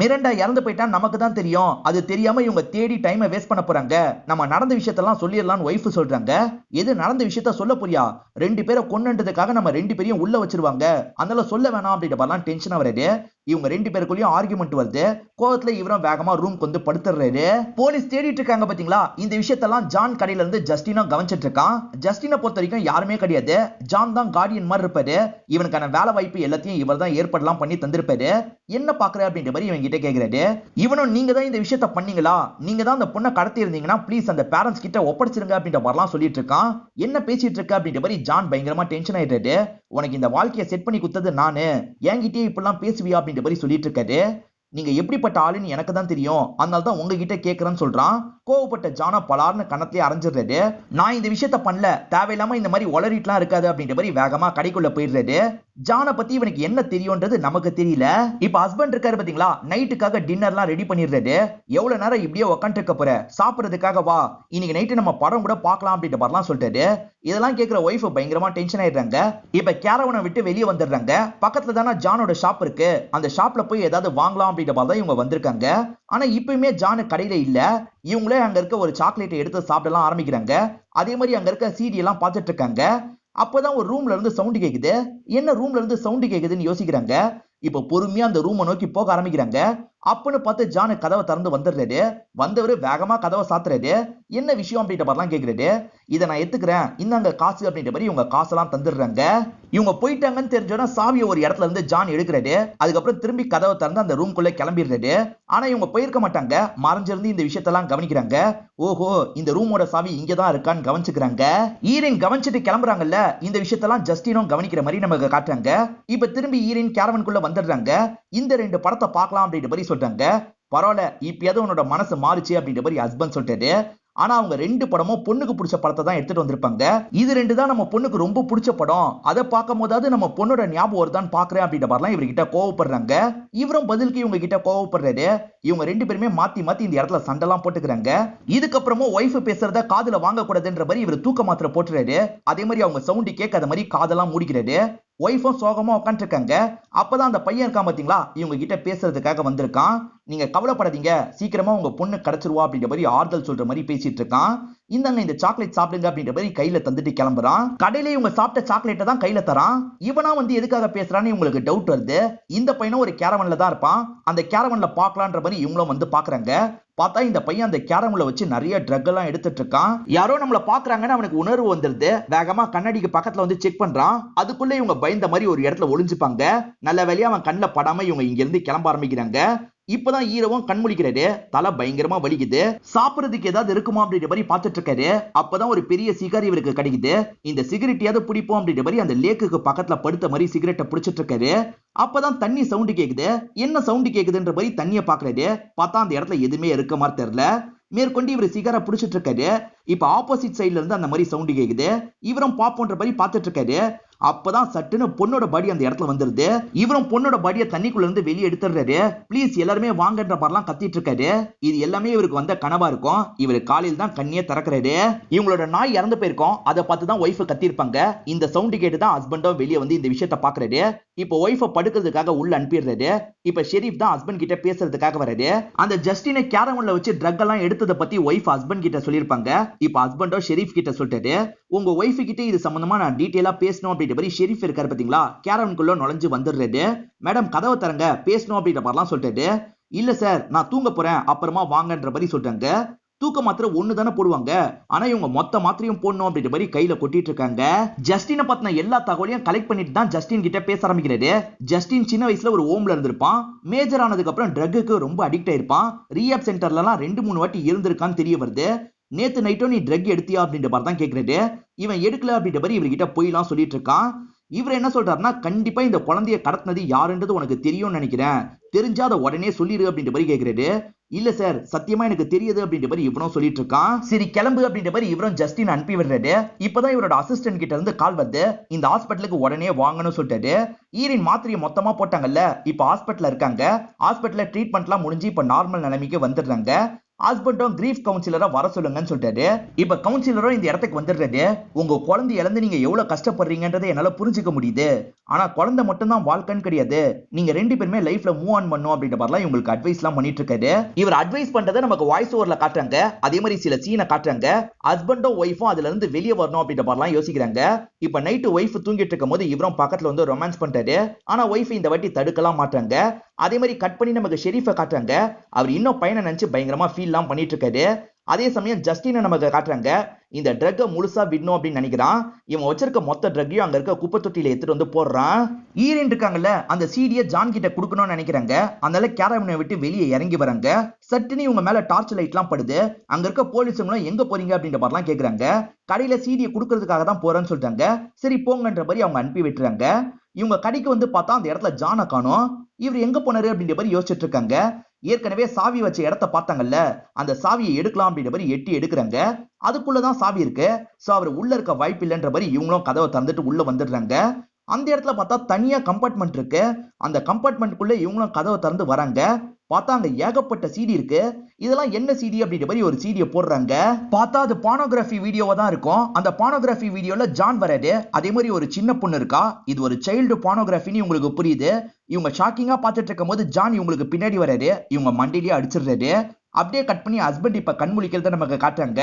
மிரண்டா இறந்து போயிட்டா நமக்கு தான் தெரியும், அது தெரியாம இவங்க தேடி டைமை வேஸ்ட் பண்ண போறாங்க, நம்ம நடந்த விஷயத்தெல்லாம் சொல்லிடலாம்னு ஒய்ஃப் சொல்றாங்க. எது நடந்த விஷயத்த சொல்ல போறியா? 2 பேரை கொன்னதுக்காக நம்ம 2 பேரையும் உள்ள வச்சிருவாங்க, அதனால சொல்ல வேணாம் அப்படின்ற மாதிரிலாம் டென்ஷனா வருது. இவங்க 2 பேருக்குள்ளயும் ஆர்குமெண்ட் வருது. கோவத்துல இவரும் வேகமா ரூம்க்கு வந்து படுத்துறாரு. போலீஸ் தேடிட்டு இருக்காங்க பாத்தீங்களா? இந்த விஷயத்தெல்லாம் ஜான் கடையில இருந்து ஜஸ்டினா கவனிச்சிட்டு இருக்கான். ஜஸ்டினை பொறுத்த வரைக்கும் யாருமே கிடையாது, ஜான் தான் கார்டியன் மாதிரி இருப்பாரு. இவனுக்கான வேலை வாய்ப்பு எல்லாத்தையும் இவர் தான் ஏற்பாடுலாம் பண்ணி தந்திருப்பாரு. என்ன பாக்குற அப்படின்ற மாதிரி இவன் கிட்ட கேக்குறாரு. இவனும் நீங்க தான் இந்த விஷயத்த பண்ணீங்களா, நீங்க தான் அந்த பொண்ணை கடத்தி இருந்தீங்கன்னா ப்ளீஸ் அந்த பேரண்ட்ஸ் கிட்ட ஒப்படைச்சிருங்க அப்படின்ற மாதிரிலாம் சொல்லிட்டு இருக்கான். என்ன பேசிட்டு இருக்க அப்படின்ற மாதிரி ஜான் பயங்கரமா டென்ஷன் ஆயிடுறாரு. உனக்கு இந்த வாழ்க்கையை செட் பண்ணி கொடுத்தது நானு, என்கிட்டயே இப்படிலாம் பேசுவியா அப்படின்ற மாதிரி சொல்லிட்டு இருக்காரு. நீங்க எப்படிப்பட்ட ஆளுன்னு எனக்கு தான் தெரியும், அதனால தான் உங்ககிட்ட கேட்கறேன்னு சொல்றான். கோவப்பட்ட ஜானா பலார்னு கணத்திலே அரைஞ்சிடுறாரு. நான் இந்த விஷயத்த பண்ணல, தேவையில்லாம இந்த மாதிரி உளறிட்டுலாம் இருக்காது அப்படின்ற மாதிரி வேகமா கடைக்குள்ள போயிடுறாரு. ஜானை பத்தி இவனுக்கு என்ன தெரியும்ன்றது நமக்கு தெரியல. இப்ப ஹஸ்பண்ட் இருக்காரு பாத்தீங்களா, நைட்டுக்காக டின்னர்லாம் ரெடி பண்ணிடுறாரு. எவ்வளவு நேரம் இப்படியே உட்காந்து இருக்க போற, சாப்பிடுறதுக்காக வா, இன்னைக்கு நைட்டு நம்ம படம் கூட பார்க்கலாம் அப்படின்ற மாதிரிலாம் சொல்லிட்டாரு. இதெல்லாம் கேட்கிற ஒய்ஃப் பயங்கரமா டென்ஷன் ஆயிடுறாங்க. இப்ப கேரவனை விட்டு வெளியே வந்துடுறாங்க. பக்கத்துல தானே ஜானோட ஷாப் இருக்கு, அந்த ஷாப்ல போய் ஏதாவது வாங்கலாம் அப்படின்ற மாதிரி தான் இவங்க வந்திருக்காங்க. ஆனா இப்பயுமே ஜானு கடையில இல்ல. இவங்களே அங்க இருக்க ஒரு சாக்லேட்டை எடுத்து சாப்பிடலாம் ஆரம்பிக்கிறாங்க. அதே மாதிரி அங்க இருக்க சீடி எல்லாம் பார்த்துட்டு இருக்காங்க. அப்பதான் ஒரு ரூம்ல இருந்து சவுண்ட் கேக்குது. என்ன ரூம்ல இருந்து சவுண்ட் கேக்குதுன்னு யோசிக்கிறாங்க. இப்ப பொறுமையா அந்த ரூமை நோக்கி போக ஆரம்பிக்கிறாங்க. அப்பன்னு பார்த்து ஜானு கதவை திறந்து வந்துடுறாரு. வந்தவரு வேகமா கதவை சாத்துறாரு. என்ன விஷயம் அப்படின்ற மாதிரிலாம் கேக்குறாரு. இதை நான் எடுத்துக்கிறேன், இந்தாங்க காசு அப்படின்ற மாதிரி இவங்க காசெல்லாம் தந்துடுறாங்க. இவங்க போயிட்டாங்கன்னு தெரிஞ்சோன்னா சாவியை ஒரு இடத்துல இருந்து ஜான் எடுக்கிறாரு. அதுக்கப்புறம் திரும்பி கதவை திறந்து அந்த ரூம்குள்ள கிளம்பிடுறாரு. ஆனா இவங்க போயிருக்க மாட்டாங்க, மறைஞ்சிருந்து இந்த விஷயத்தெல்லாம் கவனிக்கிறாங்க. ஓஹோ, இந்த ரூமோட சாவி இங்கதான் இருக்கான்னு கவனிச்சுக்கிறாங்க. ஈரின் கவனிச்சுட்டு கிளம்புறாங்கல்ல, இந்த விஷயத்தெல்லாம் ஜஸ்டினும் கவனிக்கிற மாதிரி நமக்கு காட்டுறாங்க. இப்ப திரும்பி ஈரின் கேரவனுக்குள்ள வந்துடுறாங்க. இந்த 2 படத்தை பார்க்கலாம் அப்படின்ற மாதிரி சொல்றாங்க. பரவாயில்ல, இப்பயாவது உன்னோட மனசு மாறுச்சு அப்படின்ற மாதிரி ஹஸ்பண்ட் சொல்லிட்டாரு. ஆனா அவங்க 2 படமும் பொண்ணுக்கு பிடிச்ச படத்தை தான் எடுத்துட்டு வந்திருப்பாங்க. இது 2 தான் நம்ம பொண்ணுக்கு ரொம்ப பிடிச்ச படம், அதை பார்க்கும் போதாவது நம்ம பொண்ணோட ஞாபகம் வருதான்னு பாக்குறேன் அப்படின்ற மாதிரிலாம் இவர்கிட்ட கோவப்படுறாங்க. இவரும் பதிலுக்கு இவங்க கிட்ட கோவப்படுறாரு. இவங்க 2 பேருமே மாத்தி மாத்தி இந்த இடத்துல சண்டைலாம் போட்டுக்கிறாங்க. இதுக்கப்புறமும் ஒய்ஃப் பேசுறத காதுல வாங்க கூடாதுன்ற மாதிரி இவர் தூக்க மாத்திரை போட்டுறாரு. அதே மாதிரி அவங்க சவுண்ட் கேட்காத மாதிரி காதெல்லாம் மூடிக்கிறாரு. ஒய்ஃபும் சோகமா உட்காந்து இருக்காங்க. அப்பதான் அந்த பையன் இருக்கான் பாத்தீங்களா, இவங்க கிட்ட பேசுறதுக்காக வந்திருக்கான். நீங்க கவலைப்படாதீங்க, சீக்கிரமா உங்க பொண்ணு கிடைச்சிருவா அப்படின்ற மாதிரி ஆறுதல் சொல்ற மாதிரி பேசிட்டு இருக்கான். இந்தாங்க இந்த சாக்லேட் சாப்பிடுங்க அப்படின்ற மாதிரி கையில தந்துட்டு கிளம்புறான். கடையில இவங்க சாப்பிட்ட சாக்லேட்டை தான் கையில தரான். இவனா வந்து எதுக்காக பேசுறான்னு இவங்களுக்கு டவுட் வருது. இந்த பையனும் ஒரு கேரவன்ல தான் இருப்பான். அந்த கேரவன்ல பாக்கலான்ற மாதிரி இவங்களும் வந்து பாக்குறாங்க. பார்த்தா இந்த பையன் அந்த கேரம்ல வச்சு நிறைய ட்ரக் எல்லாம் எடுத்துட்டு இருக்கான். யாரோ நம்மள பாக்குறாங்கன்னு அவனுக்கு உணர்வு வந்துருது. வேகமா கண்ணாடிக்கு பக்கத்துல வந்து செக் பண்றான். அதுக்குள்ள இவங்க பயந்த மாதிரி ஒரு இடத்துல ஒளிஞ்சுப்பாங்க. நல்ல வேலையா அவன் கண்ணில் படாம இவங்க இங்க இருந்து கிளம்ப ஆரம்பிக்கிறாங்க. இப்பதான் ஈரவும் கண் முழிக்கிறாரு. தலை பயங்கரமா வலிக்குது. சாப்பிடுறதுக்கு ஏதாவது இருக்குமா அப்படின்ற மாதிரி பார்த்துட்டு இருக்காரு. அப்பதான் ஒரு பெரிய சிகார் இவருக்கு கிடைக்குது. இந்த சிகரெட்டையாவது பிடிப்போம் அப்படின்ற மாதிரி அந்த லேக்குக்கு பக்கத்துல படுத்த மாதிரி சிகரெட்டை பிடிச்சிட்டு இருக்காரு. அப்பதான் தண்ணி சவுண்ட் கேக்குது. என்ன சவுண்ட் கேக்குதுன்ற மாதிரி தண்ணியை பாக்குறாரு. பார்த்தா அந்த இடத்துல எதுவுமே இருக்க மாதிரி தெரியல. மேற்கொண்டு இவர் சிகாரை பிடிச்சிட்டு இருக்காரு. இப்ப ஆப்போசிட் சைட்ல இருந்து அந்த மாதிரி சவுண்ட் கேக்குது. இவரும் பாப்போன்ற மாதிரி பார்த்துட்டு இருக்காரு. அப்பதான் சட்டுன்னு பொண்ணோட பாடி அந்த இடத்துல வந்துருது. இவரும் பொண்ணோட பாடியை தண்ணிக்குள்ள இருந்து வெளியே எடுத்துறாரு. ப்ளீஸ் எல்லாருமே வாங்கன்ற மாதிரிலாம் கத்திட்டு இருக்காரு. இது எல்லாமே இவருக்கு வந்த கனவா இருக்கும். இவர் காலையில் தான் கண்ணியே திறக்கிறாரு. இவங்களோட நாய் இறந்து போயிருக்கும். அதை பார்த்து தான் ஒய்ஃப் கத்திருப்பாங்க. இந்த சவுண்ட் கேட்டு தான் ஹஸ்பண்டும் வெளியே வந்து இந்த விஷயத்த பாக்குறாரு. இப்போ ஒய்ஃபை படுக்கிறதுக்காக உள்ள அனுப்பிடுறாரு. இப்ப ஷெரீப் தான் ஹஸ்பண்ட் கிட்ட பேசுறதுக்காக வராரு. அந்த ஜஸ்டினை கேரவன்ல வச்சு ட்ரக் எல்லாம் எடுத்ததை பத்தி ஒய்ஃப் ஹஸ்பண்ட் கிட்ட சொல்லிருப்பாங்க. இப்ப ஹஸ்பண்டோ ஷெரீப் கிட்ட சொல்லிட்டாரு. உங்க ஒய்ஃப் கிட்ட இது சம்பந்தமா நான் டீடைலா பேசணும் அப்படின்ற மாதிரி ஷெரீப் இருக்காரு பாத்தீங்களா, கேரவனுக்குள்ள நுழைஞ்சு வந்துடுறாரு. மேடம் கதவை தரங்க, பேசணும் அப்படின்ற மாதிரிலாம் சொல்லிட்டாரு. இல்ல சார், நான் தூங்க போறேன், அப்புறமா வாங்கன்ற மாதிரி சொல்றாங்க. தூக்க மாத்திரை ஒண்ணு தானே போடுவாங்க, ஆனா இவங்க மொத்த மாத்திரையும் போடணும் அப்படின்ற மாதிரி கையில கொட்டிட்டு இருக்காங்க. ஜஸ்டினை பத்தின எல்லா தகவலையும் கலெக்ட் பண்ணிட்டு தான் ஜஸ்டின் கிட்ட பேச ஆரம்பிக்கிறாரு. ஜஸ்டின் சின்ன வயசுல ஒரு ஹோம்ல இருந்திருப்பான். மேஜர் ஆனதுக்கு அப்புறம் ட்ரக்குக்கு ரொம்ப அடிக்ட் ஆயிருப்பான். ரீஹாப் சென்டர்ல எல்லாம் 2-3 வாட்டி இருந்திருக்கான்னு தெரிய வருது. நேத்து நைட்டும் நீ ட்ரக் எடுத்தியா அப்படின்ற மாதிரி தான் கேட்கிறாரு. இவன் எடுக்கல அப்படின்ற மாதிரி இவர்கிட்ட போய்லாம் சொல்லிட்டு இருக்கான். இவர் என்ன சொல்றாருன்னா, கண்டிப்பா இந்த குழந்தைய கடத்தினது யாருன்றது உனக்கு தெரியும்னு நினைக்கிறேன், தெரிஞ்சா அதை உடனே சொல்லிடு அப்படின்ற மாதிரி கேட்கிறாரு. இல்ல சார் சத்தியமா எனக்கு தெரியுது அப்படின்ற மாதிரி இவனும் சொல்லிட்டு இருக்கான். சரி கிளம்பு அப்படின்ற மாதிரி இவரும் ஜஸ்டின் அனுப்பி விடுறாரு. இப்பதான் இவரோட அசிஸ்டன்ட் கிட்ட இருந்து கால் வந்து இந்த ஹாஸ்பிட்டலுக்கு உடனே வாங்கன்னு சொல்லிட்டாரு. ஈரின் மாத்திரையை மொத்தமா போட்டாங்கல்ல, இப்ப ஹாஸ்பிட்டல்ல இருக்காங்க. ஹாஸ்பிட்டல்ல ட்ரீட்மெண்ட்லாம் முடிஞ்சு இப்ப நார்மல் நிலைமைக்கு வந்துடுறாங்க. ஹஸ்பண்டும் கிரீஃப் கவுன்சிலரா வர சொல்லுங்கன்னு சொல்லிட்டாரு. இப்ப கவுன்சிலரும் இந்த இடத்துக்கு வந்துடுறாரு. உங்க குழந்தை இழந்து நீங்க எவ்வளவு கஷ்டப்படுறீங்கன்றதை என்னால புரிஞ்சுக்க முடியுது. ஆனா குழந்தை மட்டும் தான் வாழ்க்கைன்னு கிடையாது. நீங்க ரெண்டு பேருமே லைஃப்ல மூவ் ஆன் பண்ணும் அப்படின்ற மாதிரிலாம் இவங்களுக்கு அட்வைஸ் எல்லாம் பண்ணிட்டு இருக்காரு. இவர் அட்வைஸ் பண்றதை நமக்கு வாய்ஸ் ஓவர்ல காட்டுறாங்க. அதே மாதிரி சில சீனை காட்டுறாங்க. ஹஸ்பண்டும் ஒய்ஃபும் அதுல இருந்து வெளியே வரணும் அப்படின்ற மாதிரிலாம் யோசிக்கிறாங்க. இப்ப நைட்டு ஒய்ஃப் தூங்கிட்டு இருக்கும் போது இவரும் பக்கத்துல வந்து ரொமான்ஸ் பண்றாரு. ஆனா ஒய்ஃப் இந்த வாட்டி தடுக்கலாம் மாட்டாங்க. அதே மாதிரி கட் பண்ணி நமக்கு ஷெரீஃபை காட்டுறாங்க. அவர் இன்னும் பையனை நினைச்சு பயங்கரமா ஃபீல்லாம் பண்ணிட்டு இருக்காரு. அதே சமயம் ஜஸ்டினை நமக்கு காட்டுறாங்க. இந்த ட்ரக்கை முழுசா விடணும் அப்படின்னு நினைக்கிறான். இவன் வச்சிருக்க மொத்த ட்ரக்கையும் அங்க இருக்க குப்பை தொட்டியில எடுத்துட்டு வந்து போடுறான். ஈரன் இருக்காங்கல்ல, அந்த சீடியை ஜான் கிட்ட கொடுக்கணும்னு நினைக்கிறாங்க. அதனால கேரவனை விட்டு வெளியே இறங்கி வராங்க. சட்டுன்னு இவங்க மேல டார்ச் லைட் எல்லாம் படுது. அங்க இருக்க போலீஸுங்களும் எங்க போறீங்க அப்படின்ற மாதிரிலாம் கேக்குறாங்க. கடையில சீடியை கொடுக்கறதுக்காக தான் போறேன்னு சொல்லிட்டாங்க. சரி போங்கன்ற மாதிரி அவங்க அனுப்பி விட்டுறாங்க. இவங்க கடைக்கு வந்து பார்த்தா அந்த இடத்துல ஜானை காணோம். இவர் எங்க போனாரு அப்படின்ற மாதிரி யோசிச்சுட்டு இருக்காங்க. ஏற்கனவே சாவி வச்ச இடத்த பார்த்தாங்கல்ல, அந்த சாவியை எடுக்கலாம் அப்படின்ற மாதிரி எட்டி எடுக்கிறாங்க. அதுக்குள்ளதான் சாவி இருக்கு. சோ அவர் உள்ள இருக்க வாய்ப்பு இல்லைன்ற மாதிரி இவங்களும் கதவை திறந்துட்டு உள்ள வந்துடுறாங்க. அந்த இடத்துல பார்த்தா தனியா கம்பார்ட்மெண்ட் இருக்கு. அந்த கம்பார்ட்மெண்ட்குள்ள இவங்களும் கதவை திறந்து வராங்க. பார்த்தா அங்க ஏகப்பட்ட சிடி இருக்கு. இதெல்லாம் என்ன சிடி அப்படின்ற மாதிரி ஒரு சிடியை போடுறாங்க. பார்த்தா அது பானோகிராஃபி வீடியோவா தான் இருக்கும். அந்த பானோகிராஃபி வீடியோல ஜான் வராது. அதே மாதிரி ஒரு சின்ன பொண்ணு இருக்கா. இது ஒரு சைல்டு பானோகிராஃபின்னு உங்களுக்கு புரியுது. இவங்க ஷாக்கிங்கா பார்த்துட்டு இருக்கும் போது ஜான் இவங்களுக்கு பின்னாடி வராரு. இவங்க மண்டிலேயே அடிச்சிடுறாரு. அப்படியே கட் பண்ணி ஹஸ்பண்ட் இப்ப கண் முழிக்கிறத நமக்கு காட்டுறாங்க.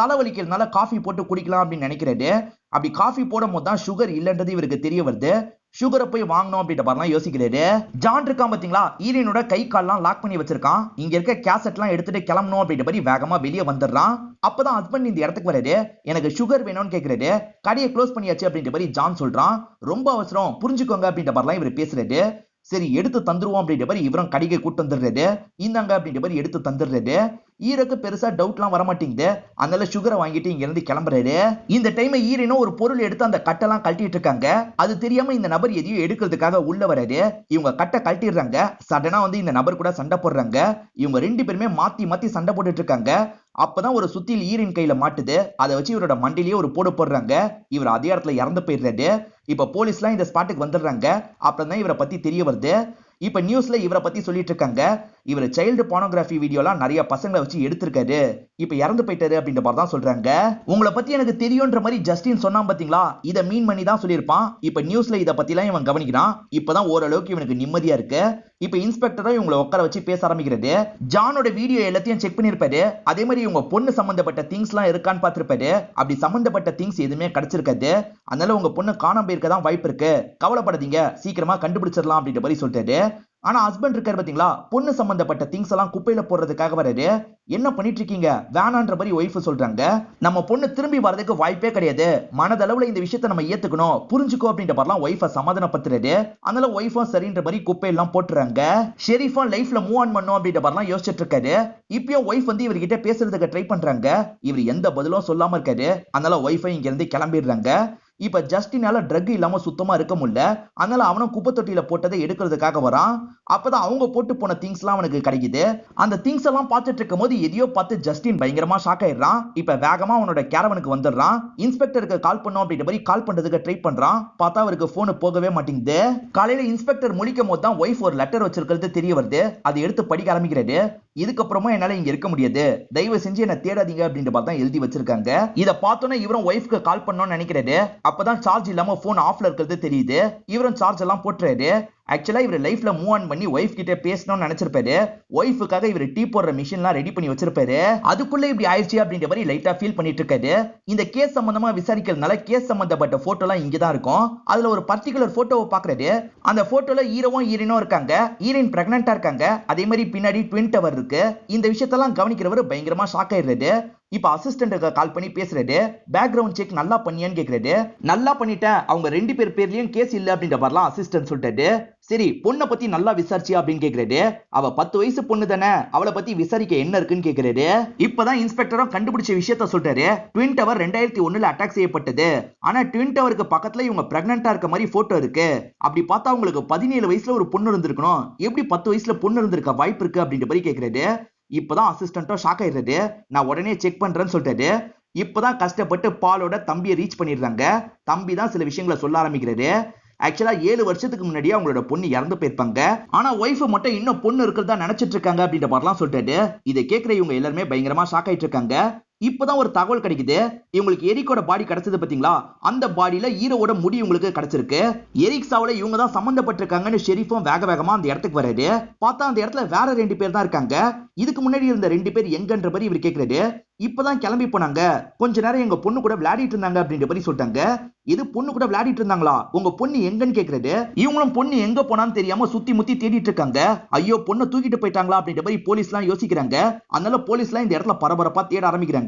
தலைவலிக்கிறதுனால காஃபி போட்டு குடிக்கலாம் அப்படின்னு நினைக்கிறாரு. அப்படி காஃபி போடும் போது தான் சுகர் இல்லைன்றது இவருக்கு தெரிய வருது. சுகரை போய் வாங்கணும் அப்படின்ற மாதிரிலாம் யோசிக்கிறாரு. ஜான் இருக்கான் பாத்தீங்களா, ஈரனோட கை கால்லாம் லாக் பண்ணி வச்சிருக்கான். இங்க இருக்க கேசட் எல்லாம் எடுத்துட்டு கிளம்பணும் அப்படின்ற மாதிரி வேகமா வெளியே வந்துடுறான். அப்பதான் ஹஸ்பண்ட் இந்த இடத்துக்கு வராரு. எனக்கு சுகர் வேணும்னு கேக்குறாரு. கடையை க்ளோஸ் பண்ணியாச்சு அப்படின்ற மாதிரி ஜான் சொல்றான். ரொம்ப அவசரம் புரிஞ்சுக்கோங்க அப்படின்ற மாதிரிலாம் இவர் பேசுறாரு. சரி எடுத்து தந்துருவோம் அப்படின்ற மாதிரி இவரும் கடைக்கு கூட்டு வந்துடுறாரு. இந்தாங்க அப்படின்ற மாதிரி எடுத்து தந்துடுறாரு. ஈரக்கு பெருசா டவுட்லாம் வர மாட்டேங்குது. அதனால சுகரை வாங்கிட்டு இங்க இருந்து கிளம்புறாரு. இந்த டைம் ஈரனும் ஒரு பொருள் எடுத்து அந்த கட்டெல்லாம் கழட்டிட்டு இருக்காங்க. அது தெரியாம இந்த நபர் எதையும் எடுக்கிறதுக்காக உள்ள வராரு. இவங்க கட்டை கழட்டிடுறாங்க. சடனா வந்து இந்த நபர் கூட சண்டை போடுறாங்க. இவங்க ரெண்டு பேருமே மாத்தி மாத்தி சண்டை போட்டுட்டு இருக்காங்க. அப்பதான் ஒரு சுத்தியில் ஈரின் கையில மாட்டுது. அதை வச்சு இவரோட மண்டிலேயே ஒரு போடு போடுறாங்க. இவர் அதே இடத்துல இறந்து போயிடுறாரு. இப்ப போலீஸ்லாம் இந்த ஸ்பாட்டுக்கு வந்துடுறாங்க. அப்புறம் தான் இவரை பத்தி தெரிய வருது. இப்ப நியூஸ்ல இவரை பத்தி சொல்லிட்டு இருக்காங்க. இவர் சைல்டு பானோகிராஃபி வீடியோலாம் நிறைய பசங்களை வச்சு எடுத்திருக்காரு. இப்ப இறந்து போயிட்டாரு அப்படின்ற மாதிரி தான் சொல்றாங்க. உங்களை பத்தி எனக்கு தெரியும்ன்ற மாதிரி ஜஸ்டின் சொன்னான் பாத்தீங்களா, இதை மீன் பண்ணி தான் சொல்லியிருப்பான். இப்ப நியூஸ்ல இதை பத்தி எல்லாம் இவன் கவனிக்கிறான். இப்பதான் ஓரளவுக்கு இவனுக்கு நிம்மதியா இருக்கு. இப்ப இன்ஸ்பெக்டரும் இவங்களை உட்கார வச்சு பேச ஆரம்பிக்கிறது. ஜானோட வீடியோ எல்லாத்தையும் செக் பண்ணிருப்பாரு. அதே மாதிரி இவங்க பொண்ணு சம்பந்தப்பட்ட திங்ஸ் எல்லாம் இருக்கான்னு பாத்துருப்பாரு. அப்படி சம்பந்தப்பட்ட திங்ஸ் எதுவுமே கிடைச்சிருக்காது. அதனால உங்க பொண்ணு காணாம போயிருக்க தான் வாய்ப்பு இருக்கு. கவலைப்படாதீங்க, சீக்கிரமா கண்டுபிடிச்சிடலாம் அப்படின்ற மாதிரி சொல்லிட்டாரு. ஆனா ஹஸ்பண்ட் இருக்காரு பாத்தீங்களா, பொண்ணு சம்பந்தப்பட்ட திங்ஸ் எல்லாம் குப்பையில போடுறதுக்காக வராரு. என்ன பண்ணிட்டு இருக்கீங்க, வேணான்ற மாதிரி ஒய்ஃப் சொல்றாங்க. நம்ம பொண்ணு திரும்பி வரதுக்கு வாய்ப்பே கிடையாது. மனதளவுல இந்த விஷயத்தை நம்ம ஏத்துக்கணும், புரிஞ்சுக்கோ அப்படின்ற மாதிரிலாம் ஒய்ஃபை சமாதானப்படுத்துறாரு. அதனால ஒய்ஃபும் சரின்ற மாதிரி குப்பையெல்லாம் போட்டுறாங்க. ஷெரீஃபும் லைஃப்ல மூவ் ஆன் பண்ணும் அப்படின்ற மாதிரிலாம் யோசிச்சுட்டு இருக்காரு. இப்பயும் ஒய்ஃப் வந்து இவர்கிட்ட பேசுறதுக்கு ட்ரை பண்றாங்க. இவர் எந்த பதிலும் சொல்லாம இருக்காரு. அதனால ஒய்ஃபை இங்க இருந்து கிளம்பிடுறாங்க. இப்ப ஜஸ்டினால ட்ரக் இல்லாம சுத்தமா இருக்க முடியல. அதனால அவனும் குப்பை தொட்டியில போட்டதை எடுக்கிறதுக்காக வரான். அப்பதான் அவங்க போட்டு போன திங்ஸ் எல்லாம் அவனுக்கு கிடைக்குது. அந்த திங்ஸ் எல்லாம் பார்த்துட்டு இருக்கும் போது எதையோ பார்த்து ஜஸ்டின் பயங்கரமா ஷாக் ஆயிடுறான். இப்ப வேகமா அவனோட கேரவனுக்கு வந்துடுறான். இன்ஸ்பெக்டருக்கு கால் பண்ணும் அப்படின்ற மாதிரி கால் பண்றதுக்கு ட்ரை பண்றான். பார்த்தா அவருக்கு போன் போகவே மாட்டேங்குது. காலையில இன்ஸ்பெக்டர் முழிக்கும் போது தான் ஒய்ஃப் ஒரு லெட்டர் வச்சிருக்கிறது தெரிய வருது. அதை எடுத்து படிக்க ஆரம்பிக்கிறாரு. இதுக்கப்புறமா என்னால இங்க இருக்க முடியாது, தயவு செஞ்சு என்ன தேடாதீங்க அப்படின்ற மாதிரி தான் எழுதி வச்சிருக்காங்க. இதை பார்த்தோன்னே இவரும் ஒய்ஃப்க்கு கால் பண்ணணும்னு நினைக்கிறாரு. அப்பதான் சார்ஜ் இல்லாம போன் ஆஃப்ல இருக்கிறது தெரியுது. இவரும் சார்ஜ் எல்லாம் போட்டுறாரு. ஆக்சுவலா இவர் லைஃப்ல மூவ் ஆன் பண்ணி ஒய்ஃப் கிட்ட பேசணும்னு நினைச்சிருப்பாரு. ஒய்ஃபுக்காக இவர் டீ போடுற மிஷின்லாம் ரெடி பண்ணி வச்சிருப்பாரு. அதுக்குள்ள இப்படி ஆயிடுச்சு அப்படின்ற மாதிரி லைட்டா ஃபீல் பண்ணிட்டு இருக்காரு. இந்த கேஸ் சம்பந்தமா விசாரிக்கிறதுனால கேஸ் சம்பந்தப்பட்ட போட்டோ எல்லாம் இங்கதான் இருக்கும். அதுல ஒரு பர்டிகுலர் போட்டோவை பாக்குறாரு. அந்த போட்டோல ஹீரோவும் ஹீரோயினும் இருக்காங்க. ஹீரோயின் பிரெக்னன்ட்டா இருக்காங்க. அதே மாதிரி பின்னாடி ட்வின் டவர் இருக்கு. இந்த விஷயத்தெல்லாம் கவனிக்கிறவர் பயங்கரமா ஷாக் ஆயிடுறாரு. இப்ப அசிஸ்டன்ட்க்கு கால் பண்ணி பேசுறாரு. பேக்ரவுண்ட் செக் நல்லா பண்ணியான்னு கேக்குறாரு. நல்லா பண்ணிட்டேன், அவங்க ரெண்டு பேர் பேர்லயும் கேஸ் இல்ல அப்படின்ற மாதிரிலாம் அசிஸ்டன்ட் சொல்லிட்டாரு. சரி பொண்ணை பத்தி நல்லா விசாரிச்சியா அப்படின்னு கேக்குறாரு. அவ 10 வயசு பொண்ணு தானே, அவளை பத்தி விசாரிக்க என்ன இருக்குன்னு கேக்குறாரு. இப்பதான் இன்ஸ்பெக்டரும் கண்டுபிடிச்ச விஷயத்த சொல்றாரு. ட்வின் டவர் 2001ல அட்டாக் செய்யப்பட்டது. ஆனா ட்வின் டவருக்கு பக்கத்துல இவங்க பிரெக்னன்ட்டா இருக்க மாதிரி போட்டோ இருக்கு. அப்படி பார்த்தா உங்களுக்கு 17 வயசுல ஒரு பொண்ணு இருந்திருக்கணும். எப்படி 10 வயசுல பொண்ணு இருந்திருக்க வாய்ப்பு இருக்கு அப்படின்ற மாதிரி கேக்குறாரு. இப்பதான் அசிஸ்டன்ட்டும் ஷாக் ஆயிடுறது. நான் உடனே செக் பண்றேன்னு சொல்லிட்டாரு. இப்பதான் கஷ்டப்பட்டு பாலோட தம்பியை ரீச் பண்ணிடுறாங்க. தம்பி தான் சில விஷயங்களை சொல்ல ஆரம்பிக்கிறாரு. ஆக்சுவலா 7 வருஷத்துக்கு முன்னாடியே அவங்களோட பொண்ணு இறந்து போயிருப்பாங்க. ஆனா ஒய்ஃப் மட்டும் இன்னும் பொண்ணு இருக்கிறதா நினைச்சிட்டு இருக்காங்க அப்படின்ற மாதிரிலாம் சொல்லிட்டாரு. இதை கேட்கிற இவங்க எல்லாருமே பயங்கரமா ஷாக் ஆயிட்டு இருக்காங்க. இப்பதான் ஒரு தகவல் கிடைக்குது. இவங்களுக்கு எரிக்கோட பாடி கிடைச்சது பாத்தீங்களா, அந்த பாடியில ஹீரோவோட முடி இவங்களுக்கு கிடைச்சிருக்கு. எரிக் சாவுல இவங்க தான் சம்பந்தப்பட்டிருக்காங்கன்னு ஷெரீஃபும் வேக வேகமா அந்த இடத்துக்கு வராரு. பார்த்தா அந்த இடத்துல வேற 2 பேர் தான் இருக்காங்க. இதுக்கு முன்னாடி இருந்த 2 பேர் எங்கன்ற மாதிரி இவர் கேக்குறாரு. இப்பதான் கிளம்பி போனாங்க, கொஞ்ச நேரம் எங்க பொண்ணு கூட விளையாடிட்டு இருந்தாங்க அப்படின்ற மாதிரி சொல்லிட்டாங்க. இது பொண்ணு கூட விளையாடிட்டு இருந்தாங்களா, உங்க பொண்ணு எங்கன்னு கேக்குறாரு. இவங்களும் பொண்ணு எங்க போனான்னு தெரியாம சுத்தி முத்தி தேடிட்டு இருக்காங்க. ஐயோ பொண்ணை தூக்கிட்டு போயிட்டாங்களா அப்படின்ற மாதிரி போலீஸ் எல்லாம் யோசிக்கிறாங்க. அதனால போலீஸ் எல்லாம் இந்த இடத்துல பரபரப்பா தேட ஆரம்பிக்கிறாங்க.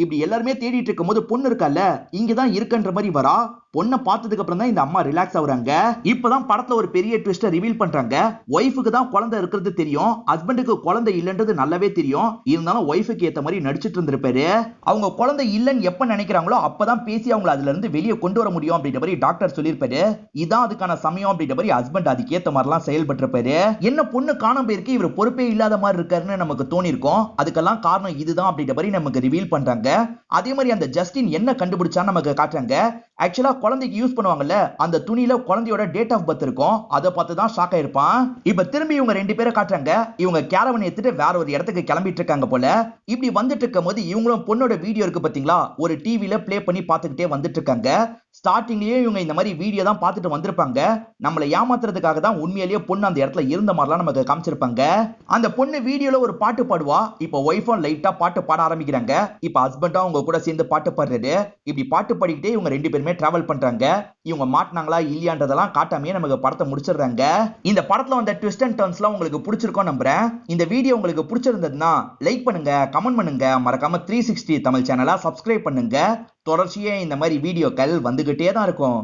இப்படி எல்லாருமே தேடிட்டு இருக்கும் போது பொண்ணு இருக்கல்ல இங்கதான் இருக்குன்ற மாதிரி வரா. பொண்ணை பார்த்ததுக்கு அப்புறம் தான் இந்த அம்மா ரிலாக்ஸ் ஆகுறாங்க. இப்பதான் படத்துல ஒரு பெரிய ட்விஸ்ட ரிவீல் பண்றாங்க. ஒய்ஃபுக்கு தான் குழந்தை இருக்கிறது தெரியும், ஹஸ்பண்டுக்கு குழந்தை இல்லன்றது நல்லாவே தெரியும். இருந்தாலும் ஒய்ஃபுக்கு ஏத்த மாதிரி நடிச்சிட்டு இருந்திருப்பாரு. அவங்க குழந்தை இல்லன்னு எப்ப நினைக்கிறாங்களோ அப்பதான் பேசி அவங்களை அதுல இருந்து வெளியே கொண்டு வர முடியும் அப்படின்ற மாதிரி டாக்டர் சொல்லியிருப்பாரு. இதான் அதுக்கான சமயம் அப்படின்ற மாதிரி ஹஸ்பண்ட் அதுக்கு ஏத்த மாதிரி எல்லாம் செயல்பட்டிருப்பாரு. என்ன பொண்ணு காணாம போயிருக்கு, இவர் பொறுப்பே இல்லாத மாதிரி இருக்காருன்னு நமக்கு தோணி இருக்கும். அதுக்கெல்லாம் காரணம் இதுதான் அப்படின்ற மாதிரி நமக்கு ரிவீல் பண்றாங்க. அதே மாதிரி அந்த ஜஸ்டின் என்ன கண்டுபிடிச்சான்னு நமக்கு காட்டுறாங்க. ஆக்சுவலா குழந்தைக்கு யூஸ் பண்ணுவாங்கல்ல அந்த துணியில குழந்தையோட டேட் ஆஃப் பர்த் இருக்கும். அதை பார்த்து தான் ஷாக் ஆயிருப்பான். இப்ப திரும்பி இவங்க 2 பேரை காட்டுறாங்க. இவங்க கேரவன் எடுத்துட்டு வேற ஒரு இடத்துக்கு கிளம்பிட்டு இருக்காங்க போல. இப்படி வந்துட்டு இருக்கும் போது இவங்களும் பொண்ணோட வீடியோ இருக்கு பாத்தீங்களா, ஒரு டிவில பிளே பண்ணி பார்த்துக்கிட்டே வந்துட்டு இருக்காங்க. ஸ்டார்டிங்லயே இவங்க இந்த மாதிரி வீடியோ தான் பார்த்துட்டு வந்திருப்பாங்க. நம்மளை ஏமாத்துறதுக்காக தான் உண்மையிலேயே பொண்ணு அந்த இடத்துல இருந்த மாதிரிலாம் நமக்கு காமிச்சிருப்பாங்க. அந்த பொண்ணு வீடியோல ஒரு பாட்டு பாடுவா. இப்ப ஒய்ஃபும் லைட்டா பாட்டு பாட ஆரம்பிக்கிறாங்க. இப்ப ஹஸ்பண்டும் அவங்க கூட சேர்ந்து பாட்டு பாடுறது. இப்படி பாட்டு பாடிக்கிட்டே இவங்க 2 பேருமே டிராவல் பண்றாங்க. இவங்க மாட்டினாங்களா இல்லையான்றதெல்லாம் காட்டாமே நமக்கு படத்தை முடிச்சிடுறாங்க. இந்த படத்துல வந்த ட்விஸ்ட் அண்ட் டர்ன்ஸ்லாம் உங்களுக்கு பிடிச்சிருக்கும் நம்புறேன். இந்த வீடியோ உங்களுக்கு பிடிச்சிருந்ததுன்னா லைக் பண்ணுங்க, கமெண்ட் பண்ணுங்க, மறக்காம 360 தமிழ் சேனலை சப்ஸ்கிரைப் பண்ணுங்க. தொடர்ச்சியா இந்த மாதிரி வீடியோக்கள் வந்துகிட்டே தான் இருக்கும்.